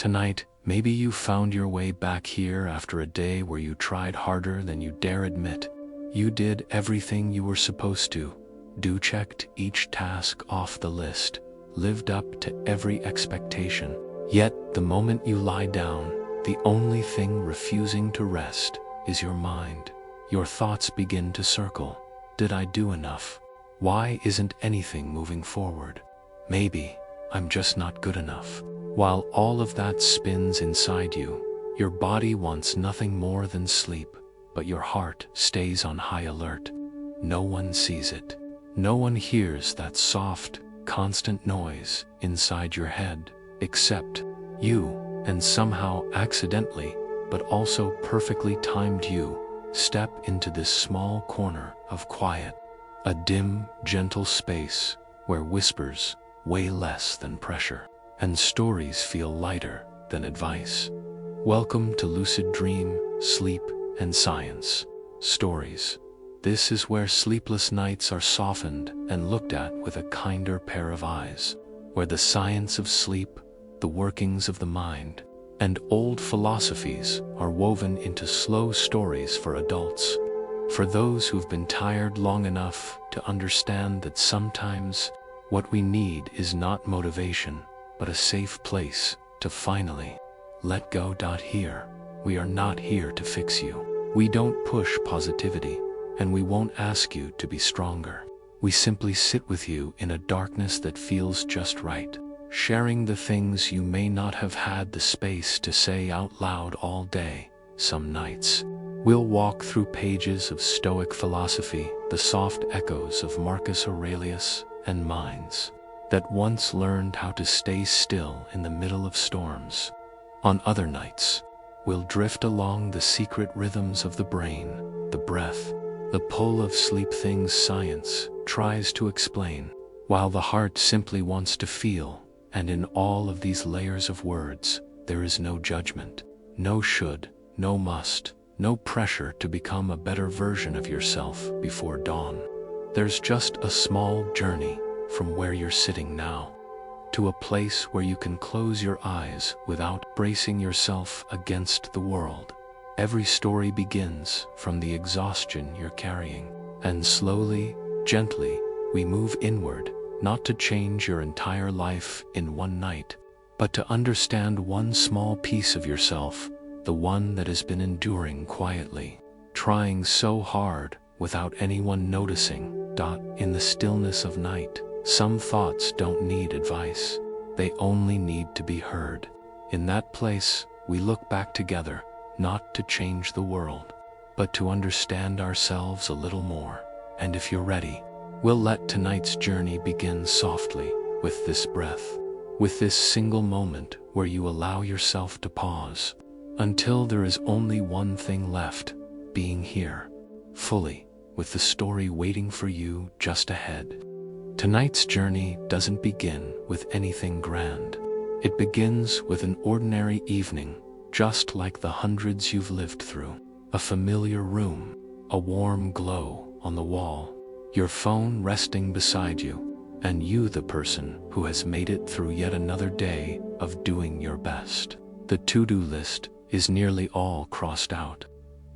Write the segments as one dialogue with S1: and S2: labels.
S1: Tonight, maybe you found your way back here after a day where you tried harder than you dare admit. You did everything you were supposed to, checked each task off the list, lived up to every expectation. Yet, the moment you lie down, the only thing refusing to rest is your mind. Your thoughts begin to circle. Did I do enough? Why isn't anything moving forward? Maybe I'm just not good enough. While all of that spins inside you, your body wants nothing more than sleep, but your heart stays on high alert. No one sees it. No one hears that soft, constant noise inside your head, except you, and somehow accidentally, but also perfectly timed you, step into this small corner of quiet, a dim, gentle space where whispers weigh less than pressure, and stories feel lighter than advice. Welcome to lucid dream, sleep, and science. Stories. This is where sleepless nights are softened and looked at with a kinder pair of eyes, where the science of sleep, the workings of the mind, and old philosophies are woven into slow stories for adults. For those who've been tired long enough to understand that sometimes what we need is not motivation, but a safe place to finally let go. Here, we are not here to fix you. We don't push positivity, and we won't ask you to be stronger. We simply sit with you in a darkness that feels just right, sharing the things you may not have had the space to say out loud all day. Some nights, we'll walk through pages of Stoic philosophy, the soft echoes of Marcus Aurelius, and minds that once learned how to stay still in the middle of storms. On other nights, we'll drift along the secret rhythms of the brain, the breath, the pull of sleep, things science tries to explain, while the heart simply wants to feel. And in all of these layers of words, there is no judgment, no should, no must, no pressure to become a better version of yourself before dawn. There's just a small journey from where you're sitting now to a place where you can close your eyes without bracing yourself against the world. Every story begins from the exhaustion you're carrying, and slowly, gently, we move inward, not to change your entire life in one night, but to understand one small piece of yourself, the one that has been enduring quietly, trying so hard without anyone noticing. In the stillness of night, some thoughts don't need advice, they only need to be heard. In that place, we look back together, not to change the world, but to understand ourselves a little more. And if you're ready, we'll let tonight's journey begin softly, with this breath, with this single moment where you allow yourself to pause, until there is only one thing left, being here, fully, with the story waiting for you just ahead. Tonight's journey doesn't begin with anything grand. It begins with an ordinary evening, just like the hundreds you've lived through. A familiar room, a warm glow on the wall, your phone resting beside you, and you, the person who has made it through yet another day of doing your best. The to-do list is nearly all crossed out.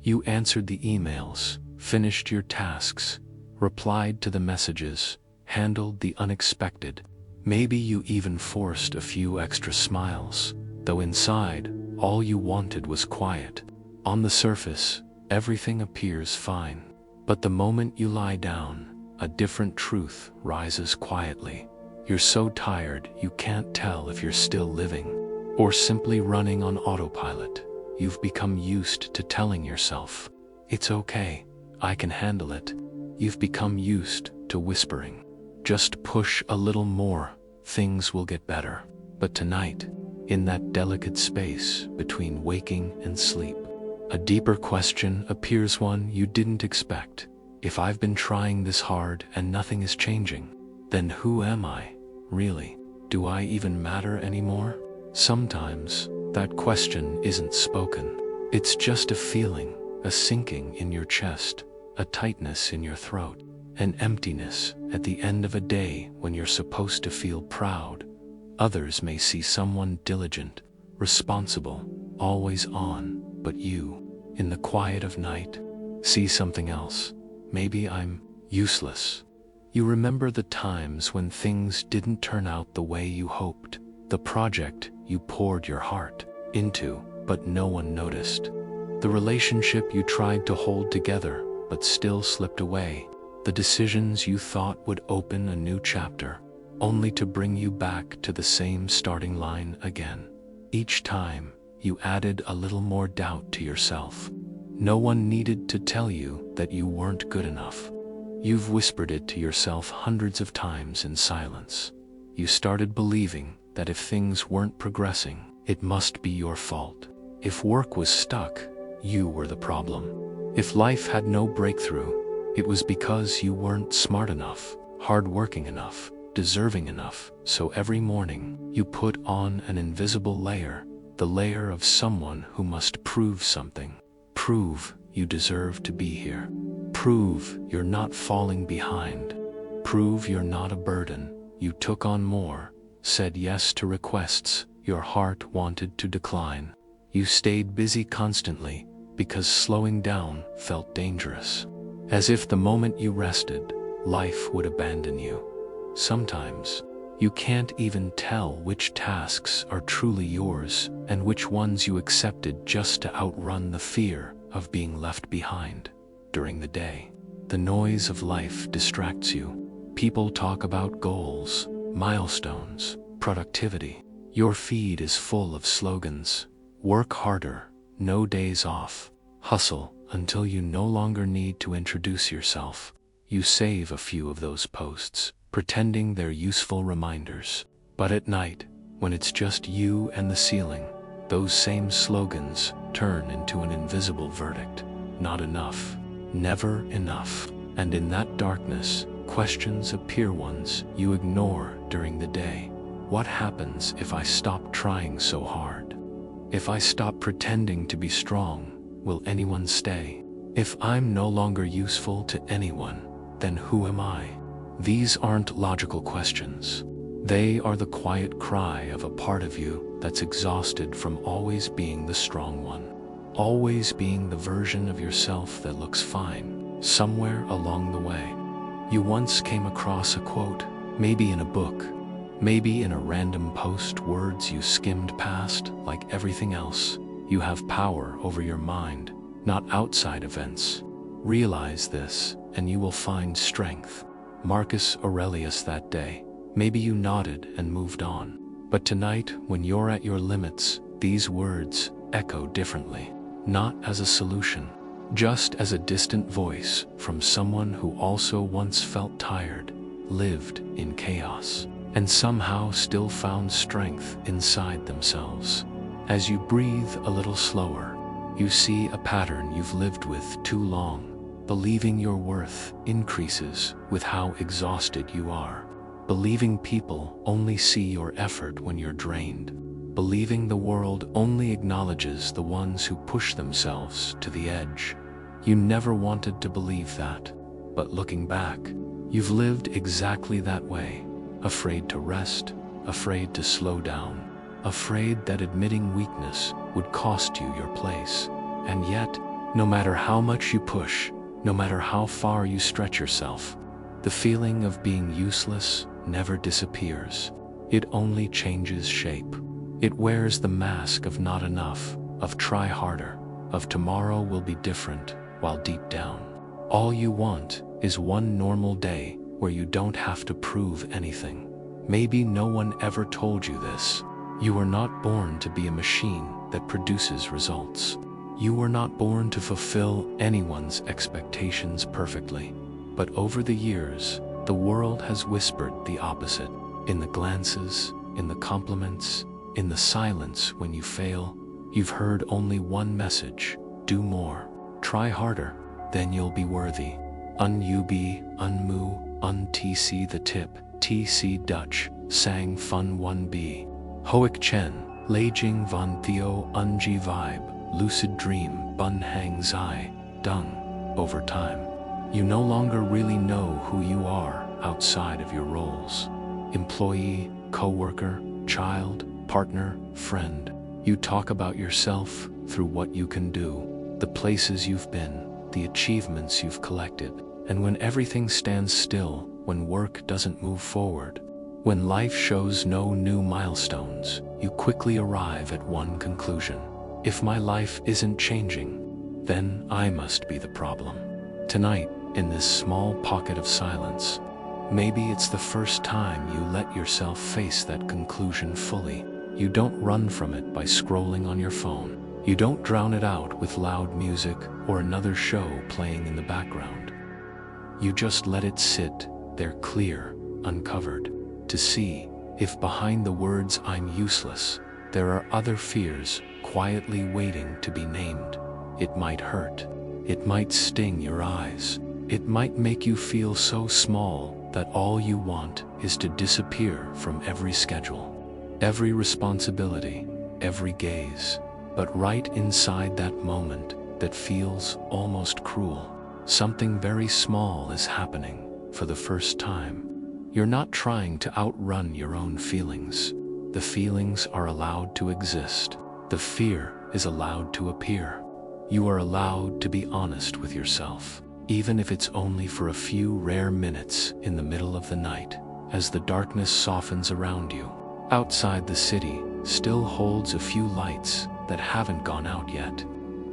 S1: You answered the emails, finished your tasks, replied to the messages, handled the unexpected. Maybe you even forced a few extra smiles, though inside, all you wanted was quiet. On the surface, everything appears fine. But the moment you lie down, a different truth rises quietly. You're so tired you can't tell if you're still living, or simply running on autopilot. You've become used to telling yourself, "It's okay, I can handle it." You've become used to whispering, "Just push a little more, things will get better." But tonight, in that delicate space between waking and sleep, a deeper question appears, one you didn't expect. If I've been trying this hard and nothing is changing, then who am I, really? Do I even matter anymore? Sometimes, that question isn't spoken. It's just a feeling, a sinking in your chest, a tightness in your throat, an emptiness at the end of a day when you're supposed to feel proud. Others may see someone diligent, responsible, always on, but you, in the quiet of night, see something else. Maybe I'm useless. You remember the times when things didn't turn out the way you hoped, the project you poured your heart into, but no one noticed, the relationship you tried to hold together, but still slipped away, the decisions you thought would open a new chapter, only to bring you back to the same starting line again. Each time, you added a little more doubt to yourself. No one needed to tell you that you weren't good enough. You've whispered it to yourself hundreds of times in silence. You started believing that if things weren't progressing, it must be your fault. If work was stuck, you were the problem. If life had no breakthrough, it was because you weren't smart enough, hardworking enough, deserving enough. So every morning, you put on an invisible layer, the layer of someone who must prove something. Prove you deserve to be here. Prove you're not falling behind. Prove you're not a burden. You took on more, said yes to requests your heart wanted to decline. You stayed busy constantly because slowing down felt dangerous. As if the moment you rested, life would abandon you. Sometimes, you can't even tell which tasks are truly yours and which ones you accepted just to outrun the fear of being left behind. During the day, the noise of life distracts you. People talk about goals, milestones, productivity. Your feed is full of slogans. Work harder, no days off. Hustle until you no longer need to introduce yourself. You save a few of those posts, pretending they're useful reminders. But at night, when it's just you and the ceiling, those same slogans turn into an invisible verdict. Not enough. Never enough. And in that darkness, questions appear, ones you ignore during the day. What happens if I stop trying so hard? If I stop pretending to be strong, will anyone stay? If I'm no longer useful to anyone, then who am I? These aren't logical questions. They are the quiet cry of a part of you that's exhausted from always being the strong one. Always being the version of yourself that looks fine. Somewhere along the way, you once came across a quote, maybe in a book, maybe in a random post, words you skimmed past. Like everything else, you have power over your mind, not outside events. Realize this, and you will find strength. Marcus Aurelius that day. Maybe you nodded and moved on. But tonight, when you're at your limits, these words echo differently. Not as a solution, just as a distant voice from someone who also once felt tired, lived in chaos, and somehow still found strength inside themselves. As you breathe a little slower, you see a pattern you've lived with too long. Believing your worth increases with how exhausted you are. Believing people only see your effort when you're drained. Believing the world only acknowledges the ones who push themselves to the edge. You never wanted to believe that, but looking back, you've lived exactly that way. Afraid to rest, afraid to slow down, afraid that admitting weakness would cost you your place. And yet, no matter how much you push, no matter how far you stretch yourself, the feeling of being useless never disappears. It only changes shape. It wears the mask of not enough, of try harder, of tomorrow will be different, while deep down, all you want is one normal day where you don't have to prove anything. Maybe no one ever told you this. You were not born to be a machine that produces results. You were not born to fulfill anyone's expectations perfectly. But over the years, the world has whispered the opposite. In the glances, in the compliments, in the silence when you fail, you've heard only one message: do more, try harder, then you'll be worthy. Un-ub, unmu, un-tc the tip, tc Dutch, sang fun 1b. Hoik chen, leijing van theo unji vibe, lucid dream, bun hang zai, dung. Over time, you no longer really know who you are outside of your roles. Employee, co-worker, child, partner, friend. You talk about yourself through what you can do, the places you've been, the achievements you've collected. And when everything stands still, when work doesn't move forward, when life shows no new milestones, you quickly arrive at one conclusion. If my life isn't changing, then I must be the problem. Tonight, in this small pocket of silence, maybe it's the first time you let yourself face that conclusion fully. You don't run from it by scrolling on your phone. You don't drown it out with loud music or another show playing in the background. You just let it sit there clear, uncovered, to see if behind the words "I'm useless," there are other fears quietly waiting to be named. It might hurt. It might sting your eyes. It might make you feel so small that all you want is to disappear from every schedule, every responsibility, every gaze. But right inside that moment that feels almost cruel, something very small is happening for the first time. You're not trying to outrun your own feelings. The feelings are allowed to exist. The fear is allowed to appear. You are allowed to be honest with yourself, even if it's only for a few rare minutes in the middle of the night, as the darkness softens around you. Outside, the city still holds a few lights that haven't gone out yet.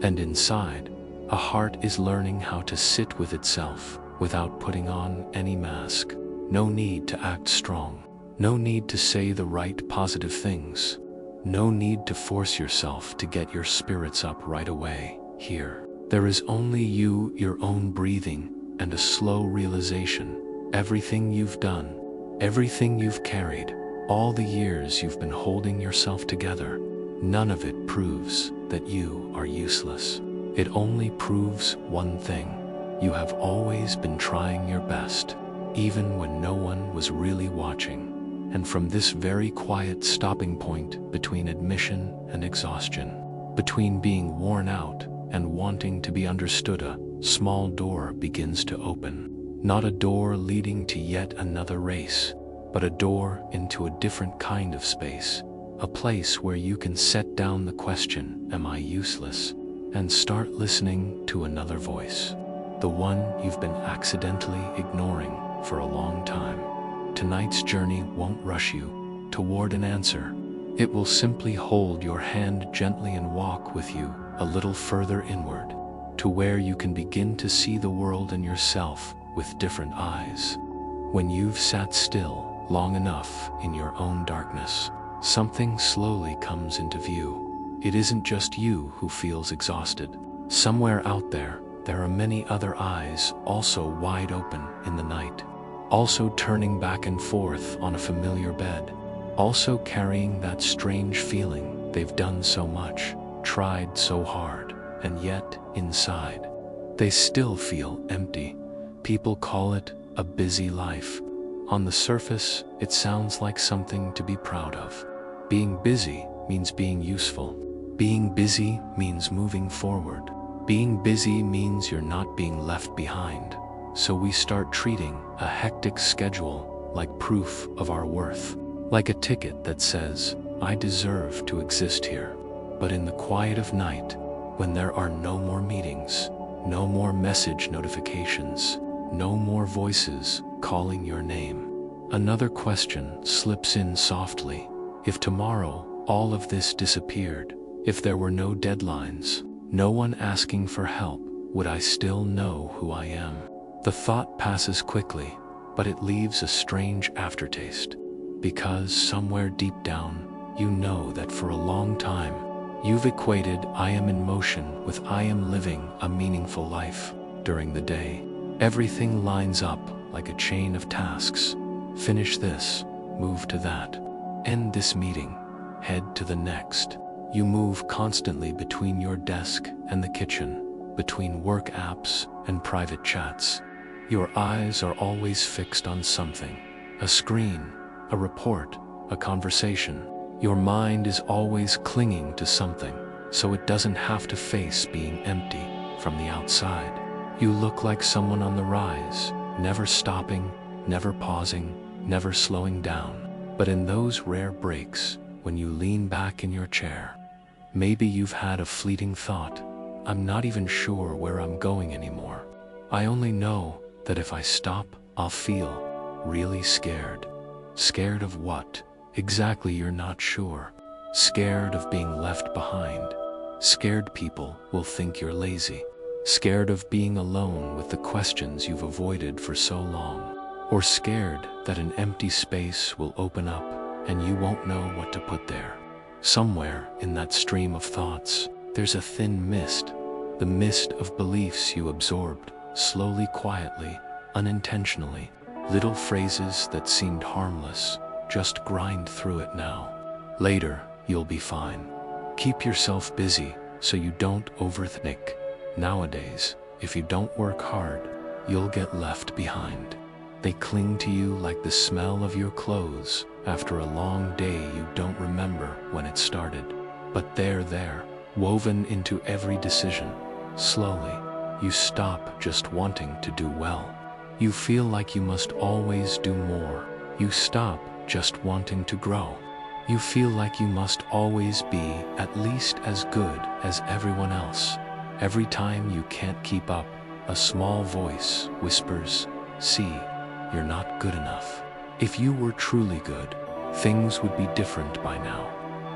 S1: And inside, a heart is learning how to sit with itself without putting on any mask. No need to act strong. No need to say the right positive things. No need to force yourself to get your spirits up right away. Here, there is only you, your own breathing, and a slow realization. Everything you've done, everything you've carried, all the years you've been holding yourself together, none of it proves that you are useless. It only proves one thing. You have always been trying your best, even when no one was really watching. And from this very quiet stopping point between admission and exhaustion, between being worn out and wanting to be understood, a small door begins to open. Not a door leading to yet another race, but a door into a different kind of space. A place where you can set down the question, "Am I useless?" and start listening to another voice. The one you've been accidentally ignoring for a long time. Tonight's journey won't rush you toward an answer. It will simply hold your hand gently and walk with you a little further inward, to where you can begin to see the world and yourself with different eyes. When you've sat still long enough in your own darkness, something slowly comes into view. It isn't just you who feels exhausted. Somewhere out there, there are many other eyes also wide open in the night, also turning back and forth on a familiar bed, also carrying that strange feeling they've done so much, tried so hard, and yet inside, they still feel empty. People call it a busy life. On the surface, it sounds like something to be proud of. Being busy means being useful. Being busy means moving forward. Being busy means you're not being left behind. So we start treating a hectic schedule like proof of our worth, like a ticket that says, "I deserve to exist here." But in the quiet of night, when there are no more meetings, no more message notifications, no more voices calling your name, another question slips in softly. If tomorrow all of this disappeared, if there were no deadlines, no one asking for help, would I still know who I am? The thought passes quickly, but it leaves a strange aftertaste, because somewhere deep down, you know that for a long time, you've equated "I am in motion" with "I am living a meaningful life." During the day, everything lines up like a chain of tasks. Finish this, move to that, end this meeting, head to the next. You move constantly between your desk and the kitchen, between work apps and private chats. Your eyes are always fixed on something, a screen, a report, a conversation. Your mind is always clinging to something, so it doesn't have to face being empty from the outside. You look like someone on the rise, never stopping, never pausing, never slowing down. But in those rare breaks, when you lean back in your chair, Maybe you've had a fleeting thought, I'm not even sure where I'm going anymore. I only know that if I stop, I'll feel really scared. Scared of what? Exactly, you're not sure. Scared of being left behind. Scared people will think you're lazy. Scared of being alone with the questions you've avoided for so long. Or scared that an empty space will open up and you won't know what to put there. Somewhere in that stream of thoughts, there's a thin mist. The mist of beliefs you absorbed, slowly, quietly, unintentionally. Little phrases that seemed harmless, just grind through it now. Later, you'll be fine. Keep yourself busy so you don't overthink. Nowadays, if you don't work hard, you'll get left behind. They cling to you like the smell of your clothes after a long day you don't remember when it started. But they're there, woven into every decision. Slowly, you stop just wanting to do well. You feel like you must always do more. You stop just wanting to grow. You feel like you must always be at least as good as everyone else. Every time you can't keep up, a small voice whispers, "See, you're not good enough." If you were truly good, things would be different by now.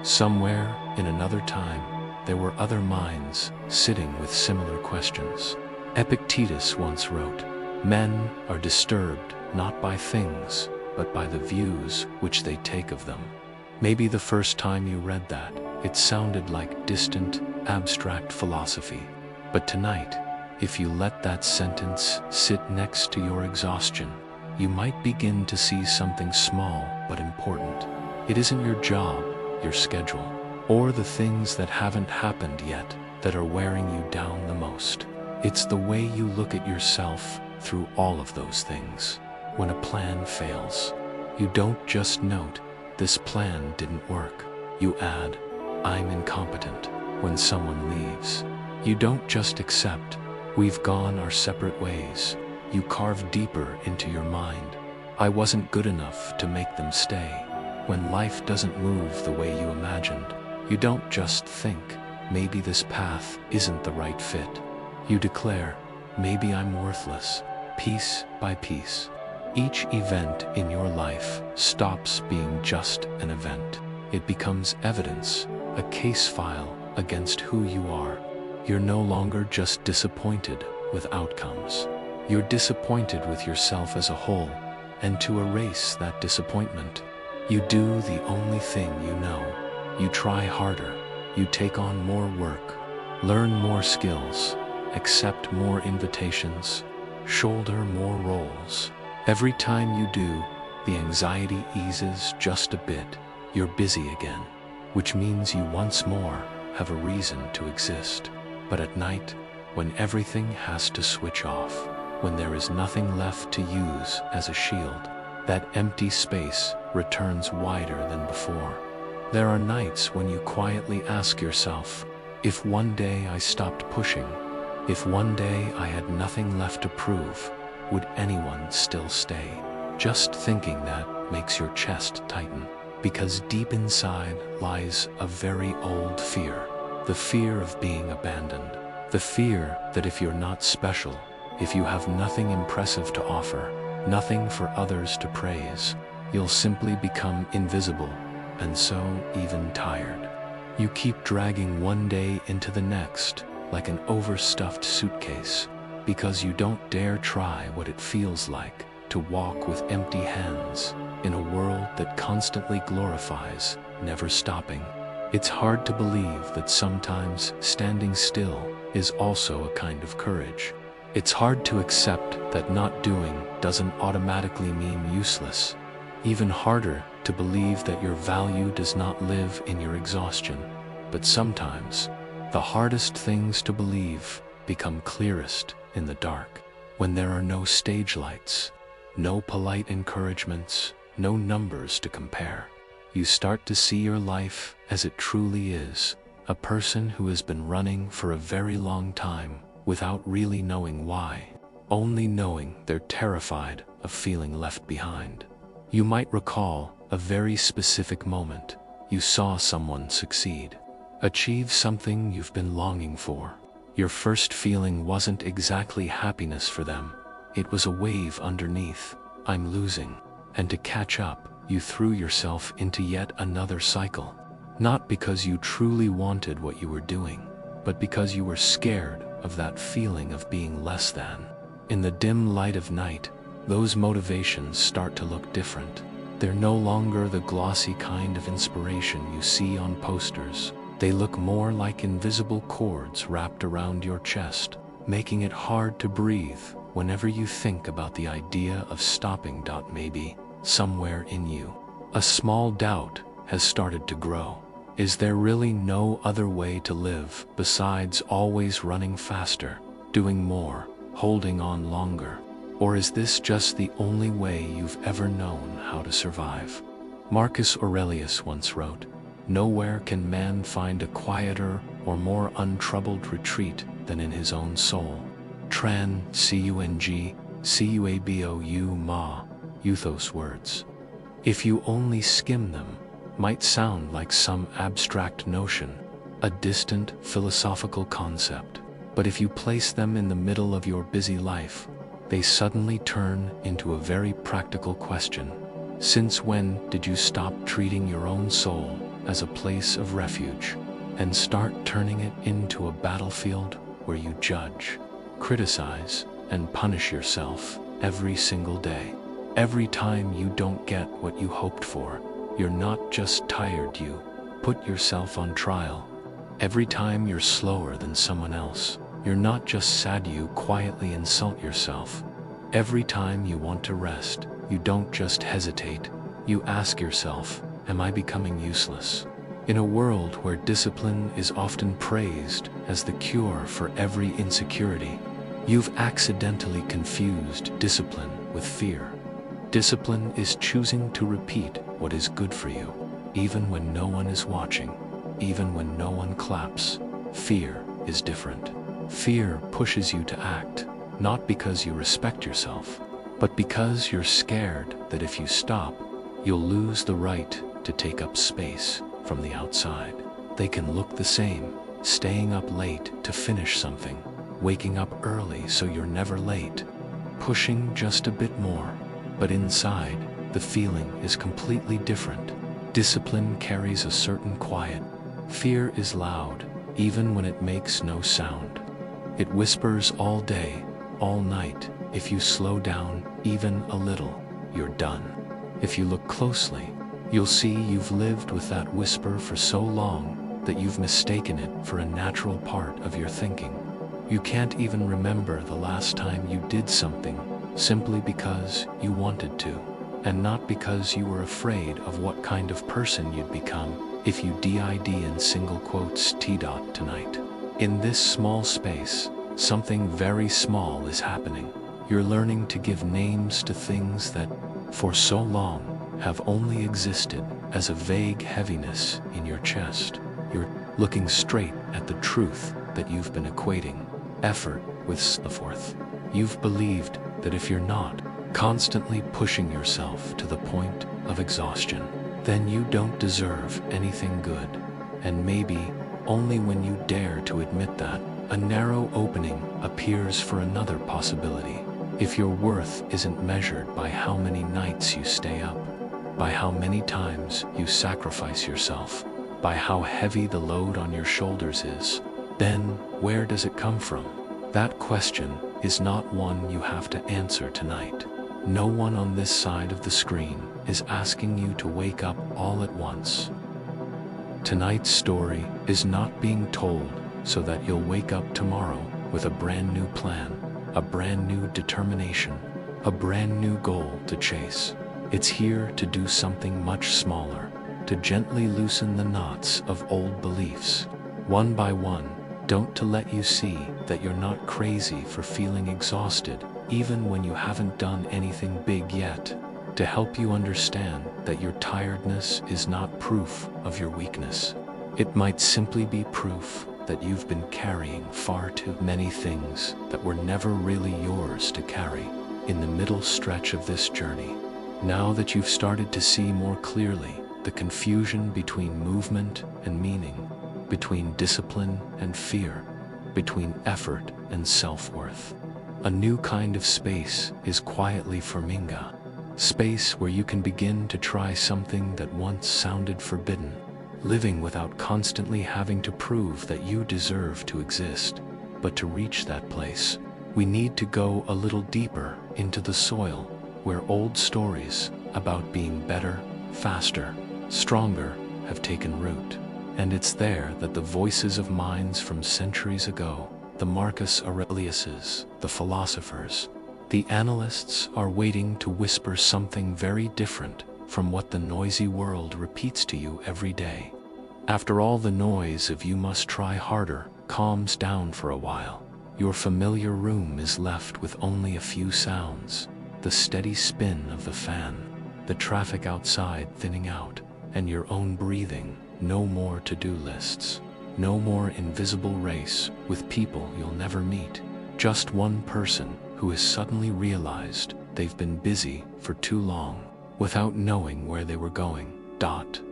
S1: Somewhere in another time, there were other minds sitting with similar questions. Epictetus once wrote, "Men are disturbed not by things, but by the views which they take of them." Maybe the first time you read that, it sounded like distant, abstract philosophy. But tonight, if you let that sentence sit next to your exhaustion, you might begin to see something small but important. It isn't your job, your schedule, or the things that haven't happened yet that are wearing you down the most. It's the way you look at yourself through all of those things. When a plan fails, you don't just note, "This plan didn't work." You add, "I'm incompetent," when someone leaves. You don't just accept, "We've gone our separate ways." You carve deeper into your mind, "I wasn't good enough to make them stay." When life doesn't move the way you imagined, you don't just think, "Maybe this path isn't the right fit." You declare, "Maybe I'm worthless." Piece by piece, each event in your life stops being just an event. It becomes evidence, a case file against who you are. You're no longer just disappointed with outcomes. You're disappointed with yourself as a whole, and to erase that disappointment, you do the only thing you know. You try harder, you take on more work, learn more skills, accept more invitations, shoulder more roles. Every time you do, the anxiety eases just a bit. You're busy again, which means you once more have a reason to exist. But at night, when everything has to switch off, when there is nothing left to use as a shield, that empty space returns wider than before. There are nights when you quietly ask yourself, if one day I stopped pushing, if one day I had nothing left to prove, would anyone still stay? Just thinking that makes your chest tighten, because deep inside lies a very old fear. The fear of being abandoned. The fear that if you're not special, if you have nothing impressive to offer, nothing for others to praise, you'll simply become invisible, and so even tired. You keep dragging one day into the next, like an overstuffed suitcase, because you don't dare try what it feels like to walk with empty hands in a world that constantly glorifies never stopping. It's hard to believe that sometimes standing still is also a kind of courage. It's hard to accept that not doing doesn't automatically mean useless. Even harder to believe that your value does not live in your exhaustion. But sometimes, the hardest things to believe become clearest in the dark, when there are no stage lights, no polite encouragements, no numbers to compare. You start to see your life as it truly is, a person who has been running for a very long time without really knowing why, only knowing they're terrified of feeling left behind. You might recall a very specific moment you saw someone succeed. Achieve something you've been longing for. Your first feeling wasn't exactly happiness for them. It was a wave underneath. I'm losing. And to catch up, you threw yourself into yet another cycle. Not because you truly wanted what you were doing, but because you were scared of that feeling of being less than. In the dim light of night, those motivations start to look different. They're no longer the glossy kind of inspiration you see on posters. They look more like invisible cords wrapped around your chest, making it hard to breathe whenever you think about the idea of stopping. Maybe, somewhere in you, a small doubt has started to grow. Is there really no other way to live besides always running faster, doing more, holding on longer? Or is this just the only way you've ever known how to survive? Marcus Aurelius once wrote, "Nowhere can man find a quieter or more untroubled retreat than in his own soul." Tran, Cung, Cuabou ma, Euthos words. If you only skim them, might sound like some abstract notion, a distant philosophical concept. But if you place them in the middle of your busy life, they suddenly turn into a very practical question. Since when did you stop treating your own soul as a place of refuge and start turning it into a battlefield where you judge, criticize, and punish yourself every single day? Every time you don't get what you hoped for, you're not just tired, you put yourself on trial. Every time you're slower than someone else, you're not just sad, you quietly insult yourself. Every time you want to rest, you don't just hesitate, you ask yourself, am I becoming useless? In a world where discipline is often praised as the cure for every insecurity, you've accidentally confused discipline with fear. Discipline is choosing to repeat what is good for you, even when no one is watching, even when no one claps. Fear is different. Fear pushes you to act, not because you respect yourself, but because you're scared that if you stop, you'll lose the right to take up space from the outside. They can look the same, staying up late to finish something, waking up early so you're never late, pushing just a bit more. But inside, the feeling is completely different. Discipline carries a certain quiet. Fear is loud, even when it makes no sound. It whispers all day, all night. If you slow down even a little, you're done. If you look closely, you'll see you've lived with that whisper for so long that you've mistaken it for a natural part of your thinking. You can't even remember the last time you did something simply because you wanted to, and not because you were afraid of what kind of person you'd become if you did in single quotes tonight. In this small space, something very small is happening. You're learning to give names to things that, for so long, have only existed as a vague heaviness in your chest. You're looking straight at the truth that you've been equating effort with self-worth. You've believed that if you're not constantly pushing yourself to the point of exhaustion, then you don't deserve anything good. And maybe, only when you dare to admit that, a narrow opening appears for another possibility. If your worth isn't measured by how many nights you stay up, by how many times you sacrifice yourself, by how heavy the load on your shoulders is, then where does it come from? That question is not one you have to answer tonight. No one on this side of the screen is asking you to wake up all at once. Tonight's story is not being told so that you'll wake up tomorrow with a brand new plan, a brand new determination, a brand new goal to chase. It's here to do something much smaller, to gently loosen the knots of old beliefs, one by one. Don't to let you see that you're not crazy for feeling exhausted, even when you haven't done anything big yet. To help you understand that your tiredness is not proof of your weakness. It might simply be proof that you've been carrying far too many things that were never really yours to carry in the middle stretch of this journey. Now that you've started to see more clearly the confusion between movement and meaning, between discipline and fear, between effort and self-worth. A new kind of space is quietly forming, space where you can begin to try something that once sounded forbidden, living without constantly having to prove that you deserve to exist. But to reach that place, we need to go a little deeper into the soil where old stories about being better, faster, stronger have taken root. And it's there that the voices of minds from centuries ago, the Marcus Aureliuses, the philosophers, the analysts, are waiting to whisper something very different from what the noisy world repeats to you every day. After all the noise of "you must try harder" calms down for a while, your familiar room is left with only a few sounds: the steady spin of the fan, the traffic outside thinning out, and your own breathing. No more to-do lists, no more invisible race with people you'll never meet. Just one person who has suddenly realized they've been busy for too long without knowing where they were going.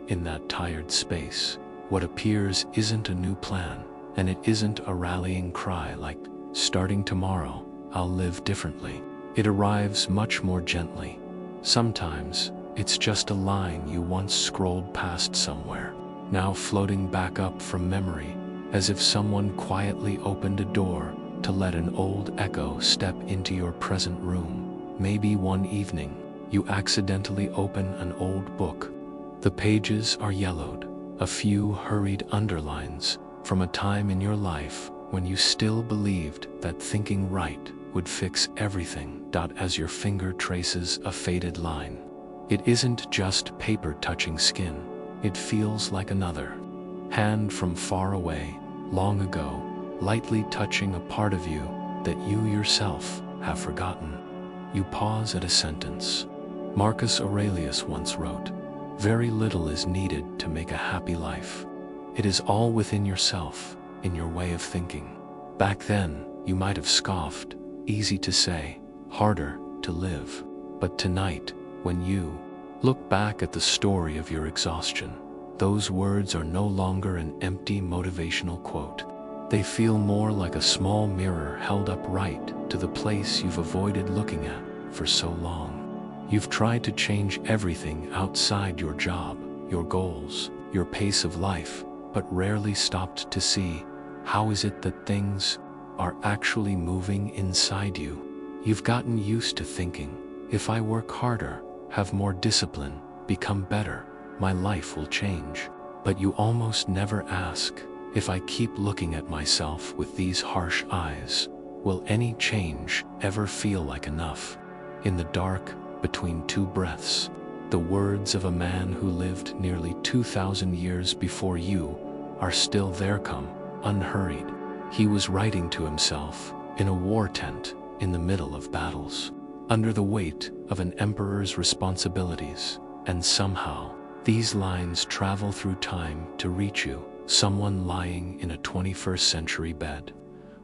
S1: In that tired space, what appears isn't a new plan, and it isn't a rallying cry like, "Starting tomorrow, I'll live differently." It arrives much more gently. Sometimes it's just a line you once scrolled past somewhere, now floating back up from memory, as if someone quietly opened a door to let an old echo step into your present room. Maybe one evening, you accidentally open an old book. The pages are yellowed, a few hurried underlines from a time in your life when you still believed that thinking right would fix everything. As your finger traces a faded line, it isn't just paper touching skin, it feels like another hand from far away, long ago, lightly touching a part of you that you yourself have forgotten. You pause at a sentence. Marcus Aurelius once wrote, "Very little is needed to make a happy life. It is all within yourself, in your way of thinking." Back then, you might have scoffed. Easy to say, harder to live. But tonight, when you look back at the story of your exhaustion, those words are no longer an empty motivational quote. They feel more like a small mirror held up right to the place you've avoided looking at for so long. You've tried to change everything outside your job, your goals, your pace of life, but rarely stopped to see, how is it that things are actually moving inside you? You've gotten used to thinking, if I work harder, have more discipline, become better, my life will change. But you almost never ask, if I keep looking at myself with these harsh eyes, will any change ever feel like enough? In the dark, between two breaths, the words of a man who lived nearly 2,000 years before you are still there, come, unhurried. He was writing to himself, in a war tent, in the middle of battles, under the weight of an emperor's responsibilities, and somehow, these lines travel through time to reach you, someone lying in a 21st century bed,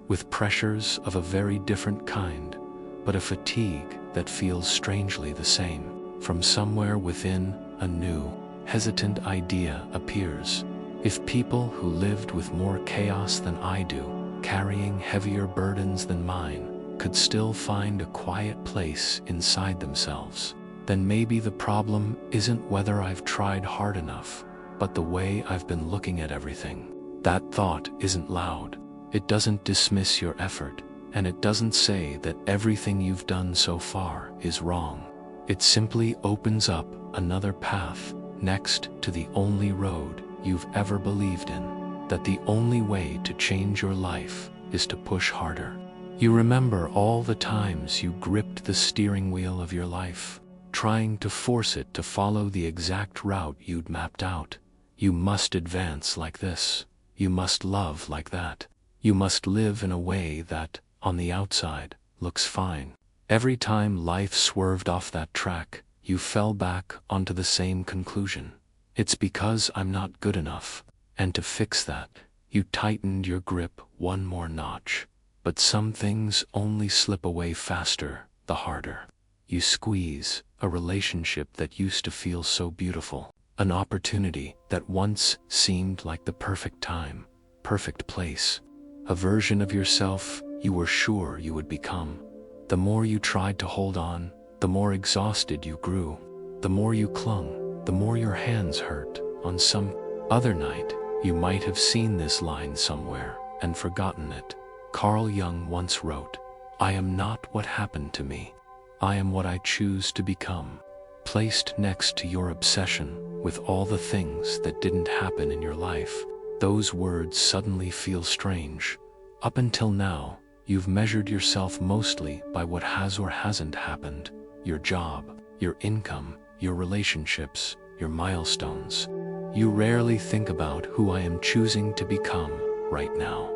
S1: with pressures of a very different kind, but a fatigue that feels strangely the same. From somewhere within, a new, hesitant idea appears. If people who lived with more chaos than I do, carrying heavier burdens than mine, could still find a quiet place inside themselves, then maybe the problem isn't whether I've tried hard enough, but the way I've been looking at everything. That thought isn't loud. It doesn't dismiss your effort, and it doesn't say that everything you've done so far is wrong. It simply opens up another path next to the only road you've ever believed in, that the only way to change your life is to push harder. You remember all the times you gripped the steering wheel of your life, trying to force it to follow the exact route you'd mapped out. You must advance like this. You must love like that. You must live in a way that, on the outside, looks fine. Every time life swerved off that track, you fell back onto the same conclusion. It's because I'm not good enough. And to fix that, you tightened your grip one more notch. But some things only slip away faster, the harder. You squeeze a relationship that used to feel so beautiful, a an opportunity that once seemed like the perfect time, perfect place, a version of yourself you were sure you would become. The more you tried to hold on, the more exhausted you grew. The more you clung, the more your hands hurt. On some other night, you might have seen this line somewhere and forgotten it. Carl Jung once wrote, "I am not what happened to me. I am what I choose to become." Placed next to your obsession with all the things that didn't happen in your life, those words suddenly feel strange. Up until now, you've measured yourself mostly by what has or hasn't happened: your job, your income, your relationships, your milestones. You rarely think about who I am choosing to become right now.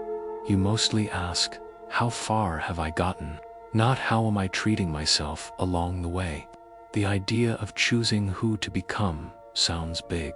S1: You mostly ask, how far have I gotten? Not how am I treating myself along the way. The idea of choosing who to become sounds big.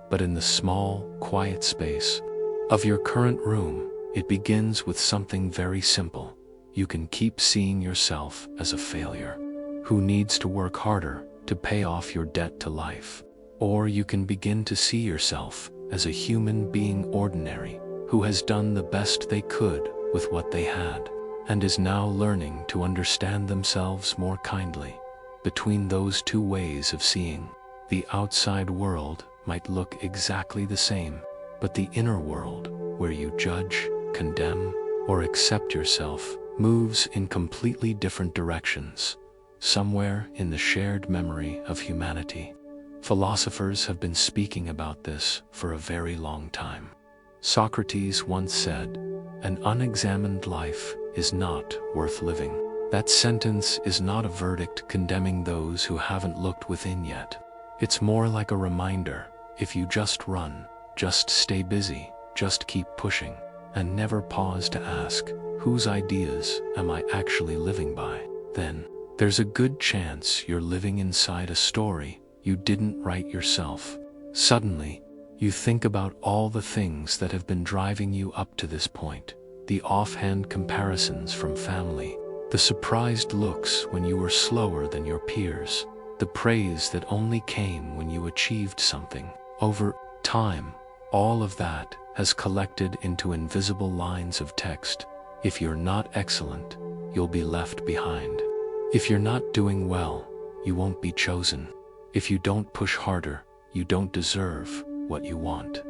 S1: But in the small, quiet space of your current room, it begins with something very simple. You can keep seeing yourself as a failure who needs to work harder to pay off your debt to life. Or you can begin to see yourself as a human being ordinary, who has done the best they could with what they had, and is now learning to understand themselves more kindly. Between those two ways of seeing, the outside world might look exactly the same, but the inner world, where you judge, condemn, or accept yourself, moves in completely different directions, somewhere in the shared memory of humanity. Philosophers have been speaking about this for a very long time. Socrates once said, "An unexamined life is not worth living." That sentence is not a verdict condemning those who haven't looked within yet. It's more like a reminder: if you just run, just stay busy, just keep pushing, and never pause to ask, whose ideas am I actually living by, then there's a good chance you're living inside a story you didn't write yourself. Suddenly, you think about all the things that have been driving you up to this point: the offhand comparisons from family, the surprised looks when you were slower than your peers, the praise that only came when you achieved something. Over time, all of that has collected into invisible lines of text. If you're not excellent, you'll be left behind. If you're not doing well, you won't be chosen. If you don't push harder, you don't deserve what you want.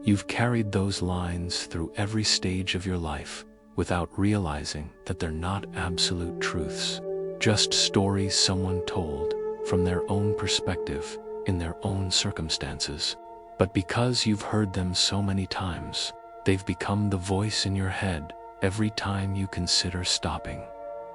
S1: You've carried those lines through every stage of your life without realizing that they're not absolute truths, just stories someone told from their own perspective in their own circumstances. But because you've heard them so many times, they've become the voice in your head every time you consider stopping.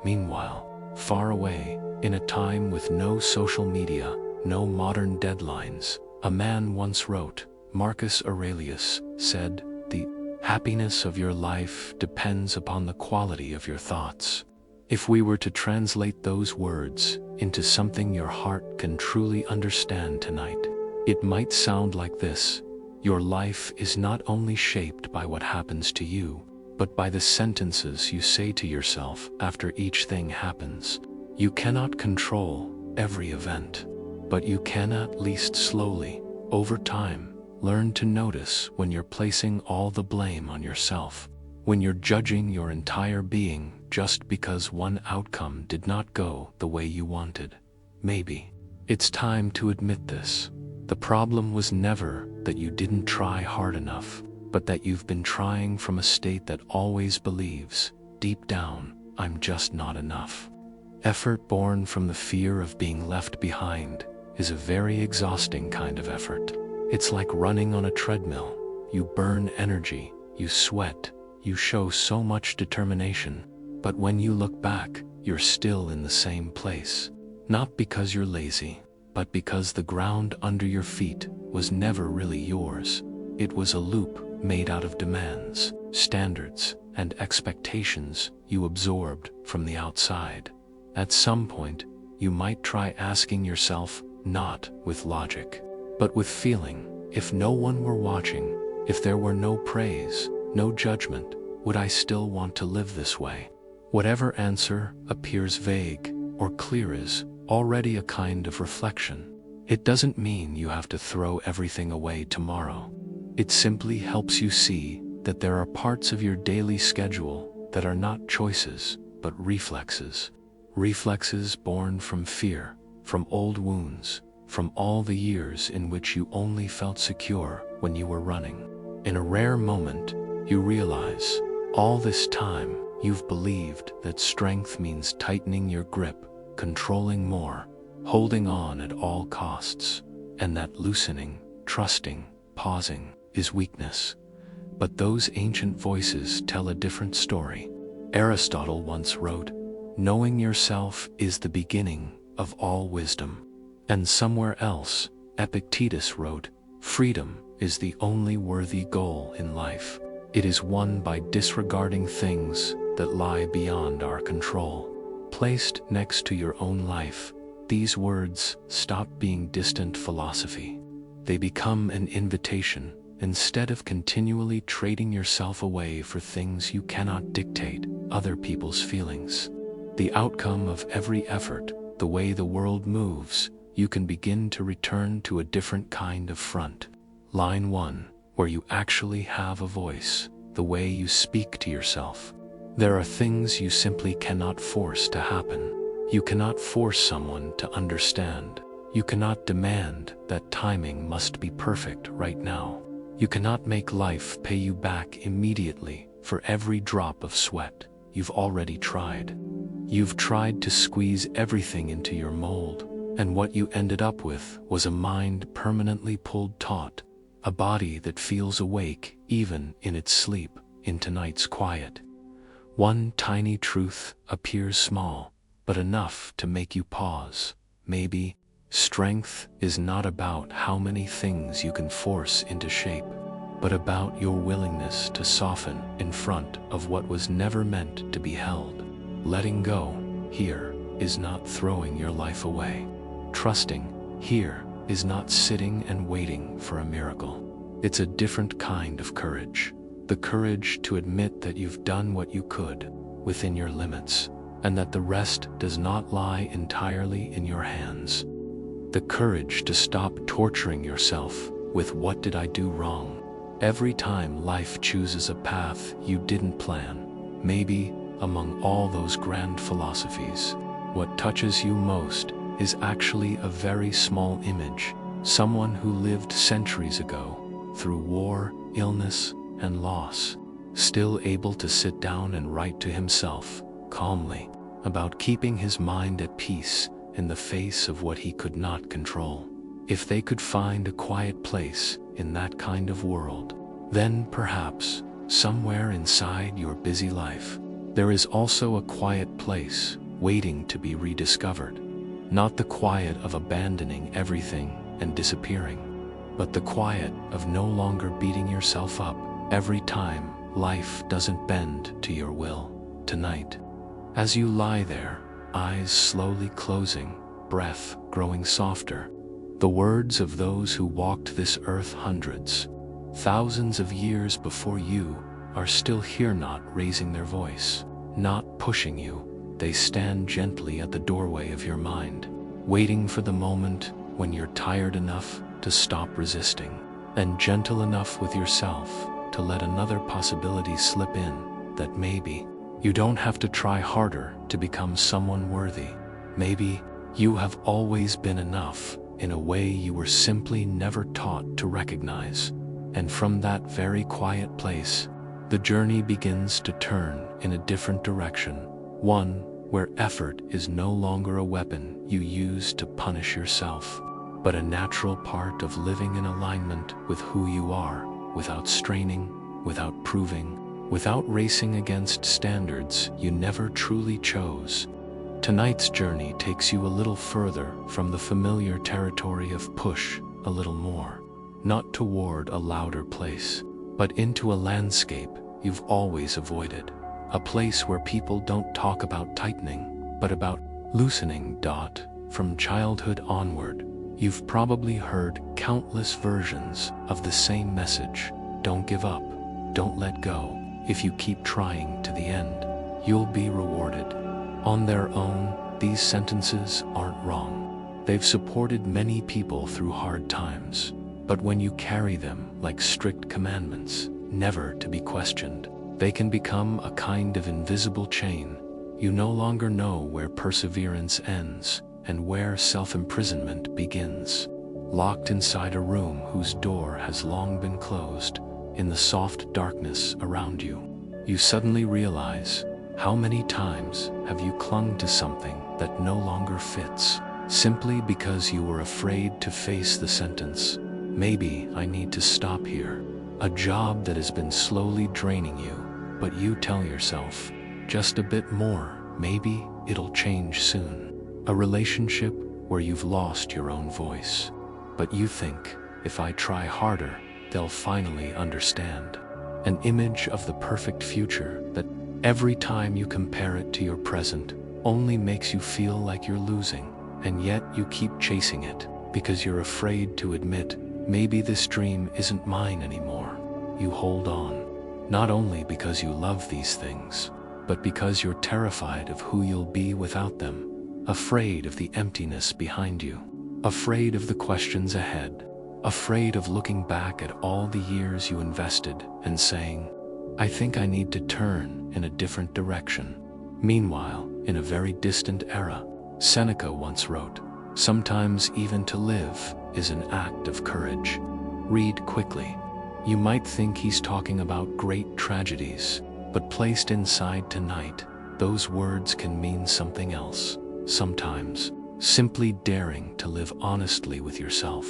S1: Meanwhile, far away, in a time with no social media, no modern deadlines, a man once wrote, Marcus Aurelius said, "The happiness of your life depends upon the quality of your thoughts." If we were to translate those words into something your heart can truly understand tonight, it might sound like this: your life is not only shaped by what happens to you, but by the sentences you say to yourself after each thing happens. You cannot control every event, but you can, at least slowly, over time, learn to notice when you're placing all the blame on yourself, when you're judging your entire being just because one outcome did not go the way you wanted. Maybe it's time to admit this. The problem was never that you didn't try hard enough, but that you've been trying from a state that always believes, deep down, I'm just not enough. Effort born from the fear of being left behind is a very exhausting kind of effort. It's like running on a treadmill. You burn energy, you sweat, you show so much determination, but when you look back, you're still in the same place. Not because you're lazy, but because the ground under your feet was never really yours. It was a loop made out of demands, standards, and expectations you absorbed from the outside. At some point, you might try asking yourself, not with logic, but with feeling, if no one were watching, if there were no praise, no judgment, would I still want to live this way? Whatever answer appears vague or clear is already a kind of reflection. It doesn't mean you have to throw everything away tomorrow. It simply helps you see that there are parts of your daily schedule that are not choices, but reflexes. Reflexes born from fear, from old wounds, from all the years in which you only felt secure when you were running. In a rare moment, you realize, all this time, you've believed that strength means tightening your grip, controlling more, holding on at all costs, and that loosening, trusting, pausing, is weakness. But those ancient voices tell a different story. Aristotle once wrote, "Knowing yourself is the beginning of all wisdom." And somewhere else, Epictetus wrote, "Freedom is the only worthy goal in life. It is won by disregarding things that lie beyond our control." Placed next to your own life, these words stop being distant philosophy. They become an invitation. Instead of continually trading yourself away for things you cannot dictate, other people's feelings. The outcome of every effort, the way the world moves, you can begin to return to a different kind of front. Line 1, where you actually have a voice, the way you speak to yourself. There are things you simply cannot force to happen. You cannot force someone to understand. You cannot demand that timing must be perfect right now. You cannot make life pay you back immediately for every drop of sweat. You've already tried. You've tried to squeeze everything into your mold, and what you ended up with was a mind permanently pulled taut, a body that feels awake even in its sleep, in tonight's quiet. One tiny truth appears small, but enough to make you pause. Maybe strength is not about how many things you can force into shape, but about your willingness to soften in front of what was never meant to be held. Letting go here is not throwing your life away. Trusting here is not sitting and waiting for a miracle. It's a different kind of courage. The courage to admit that you've done what you could within your limits, and that the rest does not lie entirely in your hands. The courage to stop torturing yourself with "what did I do wrong?" every time life chooses a path you didn't plan. Maybe, among all those grand philosophies, what touches you most is actually a very small image, someone who lived centuries ago, through war, illness, and loss, still able to sit down and write to himself, calmly, about keeping his mind at peace in the face of what he could not control. If they could find a quiet place in that kind of world, then perhaps, somewhere inside your busy life, there is also a quiet place waiting to be rediscovered. Not the quiet of abandoning everything and disappearing, but the quiet of no longer beating yourself up every time life doesn't bend to your will. Tonight, as you lie there, eyes slowly closing, breath growing softer, the words of those who walked this earth hundreds, thousands of years before you are still here, not raising their voice, not pushing you. They stand gently at the doorway of your mind, waiting for the moment when you're tired enough to stop resisting, and gentle enough with yourself to let another possibility slip in, that maybe you don't have to try harder to become someone worthy. Maybe you have always been enough in a way you were simply never taught to recognize. And from that very quiet place, the journey begins to turn in a different direction, one where effort is no longer a weapon you use to punish yourself, but a natural part of living in alignment with who you are, without straining, without proving, without racing against standards you never truly chose. Tonight's journey takes you a little further from the familiar territory of push, a little more, not toward a louder place, but into a landscape you've always avoided, a place where people don't talk about tightening, but about loosening. From childhood onward, you've probably heard countless versions of the same message. Don't give up, don't let go. If you keep trying to the end, you'll be rewarded. On their own, these sentences aren't wrong. They've supported many people through hard times. But when you carry them like strict commandments, never to be questioned, they can become a kind of invisible chain. You no longer know where perseverance ends and where self-imprisonment begins. Locked inside a room whose door has long been closed, in the soft darkness around you, you suddenly realize, how many times have you clung to something that no longer fits, simply because you were afraid to face the sentence, maybe I need to stop here. A job that has been slowly draining you, but you tell yourself, just a bit more, maybe it'll change soon. A relationship where you've lost your own voice, but you think, if I try harder, they'll finally understand. An image of the perfect future that, every time you compare it to your present, only makes you feel like you're losing, and yet you keep chasing it, because you're afraid to admit, maybe this dream isn't mine anymore. You hold on, not only because you love these things, but because you're terrified of who you'll be without them, afraid of the emptiness behind you, afraid of the questions ahead, afraid of looking back at all the years you invested and saying, I think I need to turn in a different direction. Meanwhile, in a very distant era, Seneca once wrote, sometimes even to live is an act of courage. Read quickly. You might think he's talking about great tragedies, but placed inside tonight, those words can mean something else. Sometimes, simply daring to live honestly with yourself,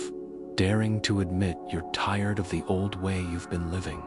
S1: daring to admit you're tired of the old way you've been living,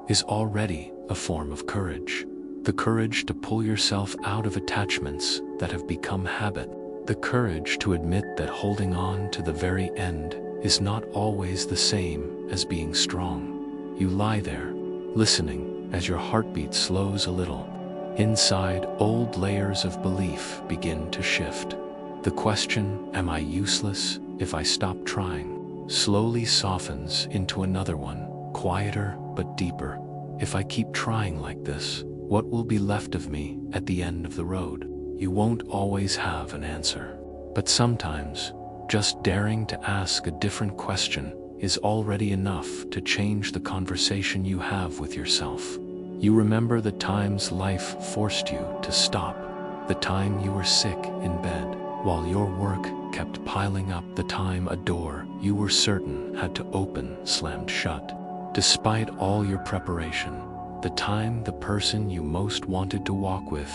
S1: is already a form of courage. The courage to pull yourself out of attachments that have become habit. The courage to admit that holding on to the very end is not always the same as being strong. You lie there, listening as your heartbeat slows a little. Inside, old layers of belief begin to shift. The question, am I useless if I stop trying, slowly softens into another one, quieter but deeper. If I keep trying like this, what will be left of me at the end of the road? You won't always have an answer, but sometimes, just daring to ask a different question is already enough to change the conversation you have with yourself. You remember the times life forced you to stop, the time you were sick in bed, while your work kept piling up, the time a door you were certain had to open slammed shut. Despite all your preparation, the time the person you most wanted to walk with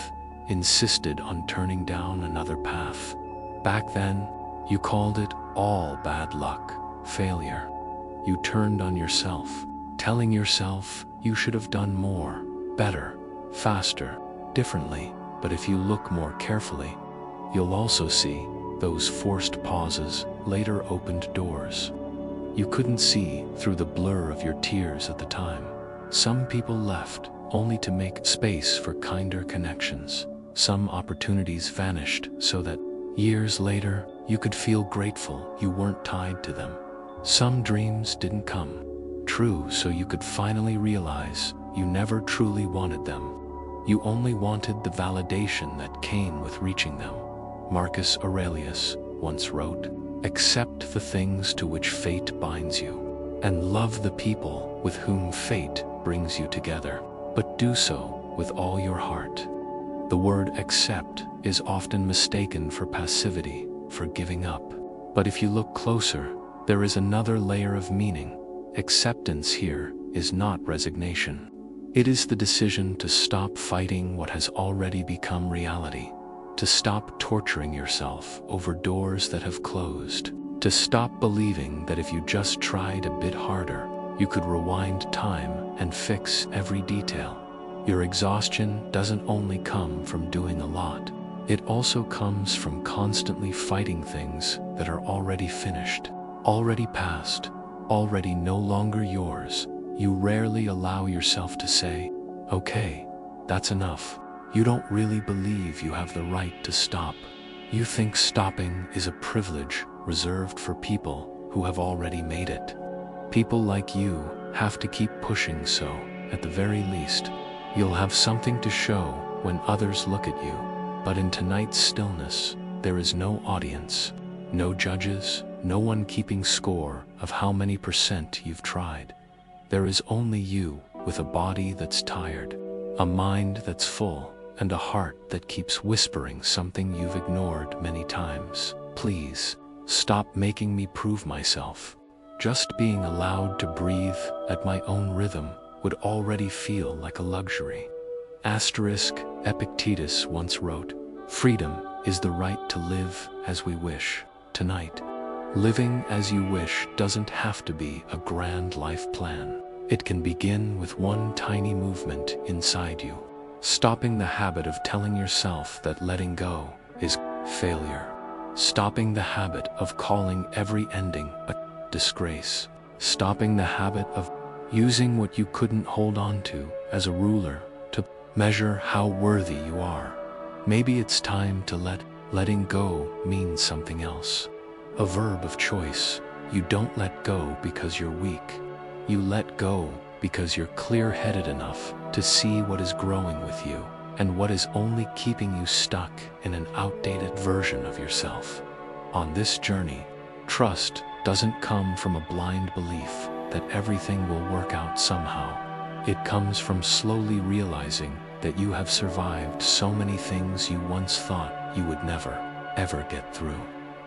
S1: insisted on turning down another path. Back then, you called it all bad luck, failure. You turned on yourself, telling yourself you should have done more, better, faster, differently. But if you look more carefully, you'll also see those forced pauses later opened doors you couldn't see through the blur of your tears at the time. Some people left only to make space for kinder connections. Some opportunities vanished so that years later you could feel grateful you weren't tied to them. Some dreams didn't come true so you could finally realize you never truly wanted them. You only wanted the validation that came with reaching them. Marcus Aurelius once wrote, accept the things to which fate binds you, and love the people with whom fate brings you together, but do so with all your heart. The word accept is often mistaken for passivity, for giving up. But if you look closer, there is another layer of meaning. Acceptance here is not resignation. It is the decision to stop fighting what has already become reality, to stop torturing yourself over doors that have closed, to stop believing that if you just tried a bit harder, you could rewind time and fix every detail. Your exhaustion doesn't only come from doing a lot, it also comes from constantly fighting things that are already finished, already past, already no longer yours. You rarely allow yourself to say, okay, that's enough. You don't really believe you have the right to stop. You think stopping is a privilege reserved for people who have already made it. People like you have to keep pushing, so, at the very least, you'll have something to show when others look at you. But in tonight's stillness, there is no audience, No judges, no one keeping score of how many % you've tried. There is only you, with a body that's tired, a mind that's full, and a heart that keeps whispering something you've ignored many times. Please, stop making me prove myself. Just being allowed to breathe at my own rhythm would already feel like a luxury. Epictetus once wrote, "Freedom is the right to live as we wish, tonight." Living as you wish doesn't have to be a grand life plan. It can begin with one tiny movement inside you. Stopping the habit of telling yourself that letting go is failure. Stopping the habit of calling every ending a disgrace. Stopping the habit of using what you couldn't hold on to as a ruler to measure how worthy you are. Maybe it's time to letting go mean something else. A verb of choice. You don't let go because you're weak. You let go because you're clear-headed enough to see what is growing with you and what is only keeping you stuck in an outdated version of yourself. On this journey, trust doesn't come from a blind belief that everything will work out somehow. It comes from slowly realizing that you have survived so many things you once thought you would never, ever get through.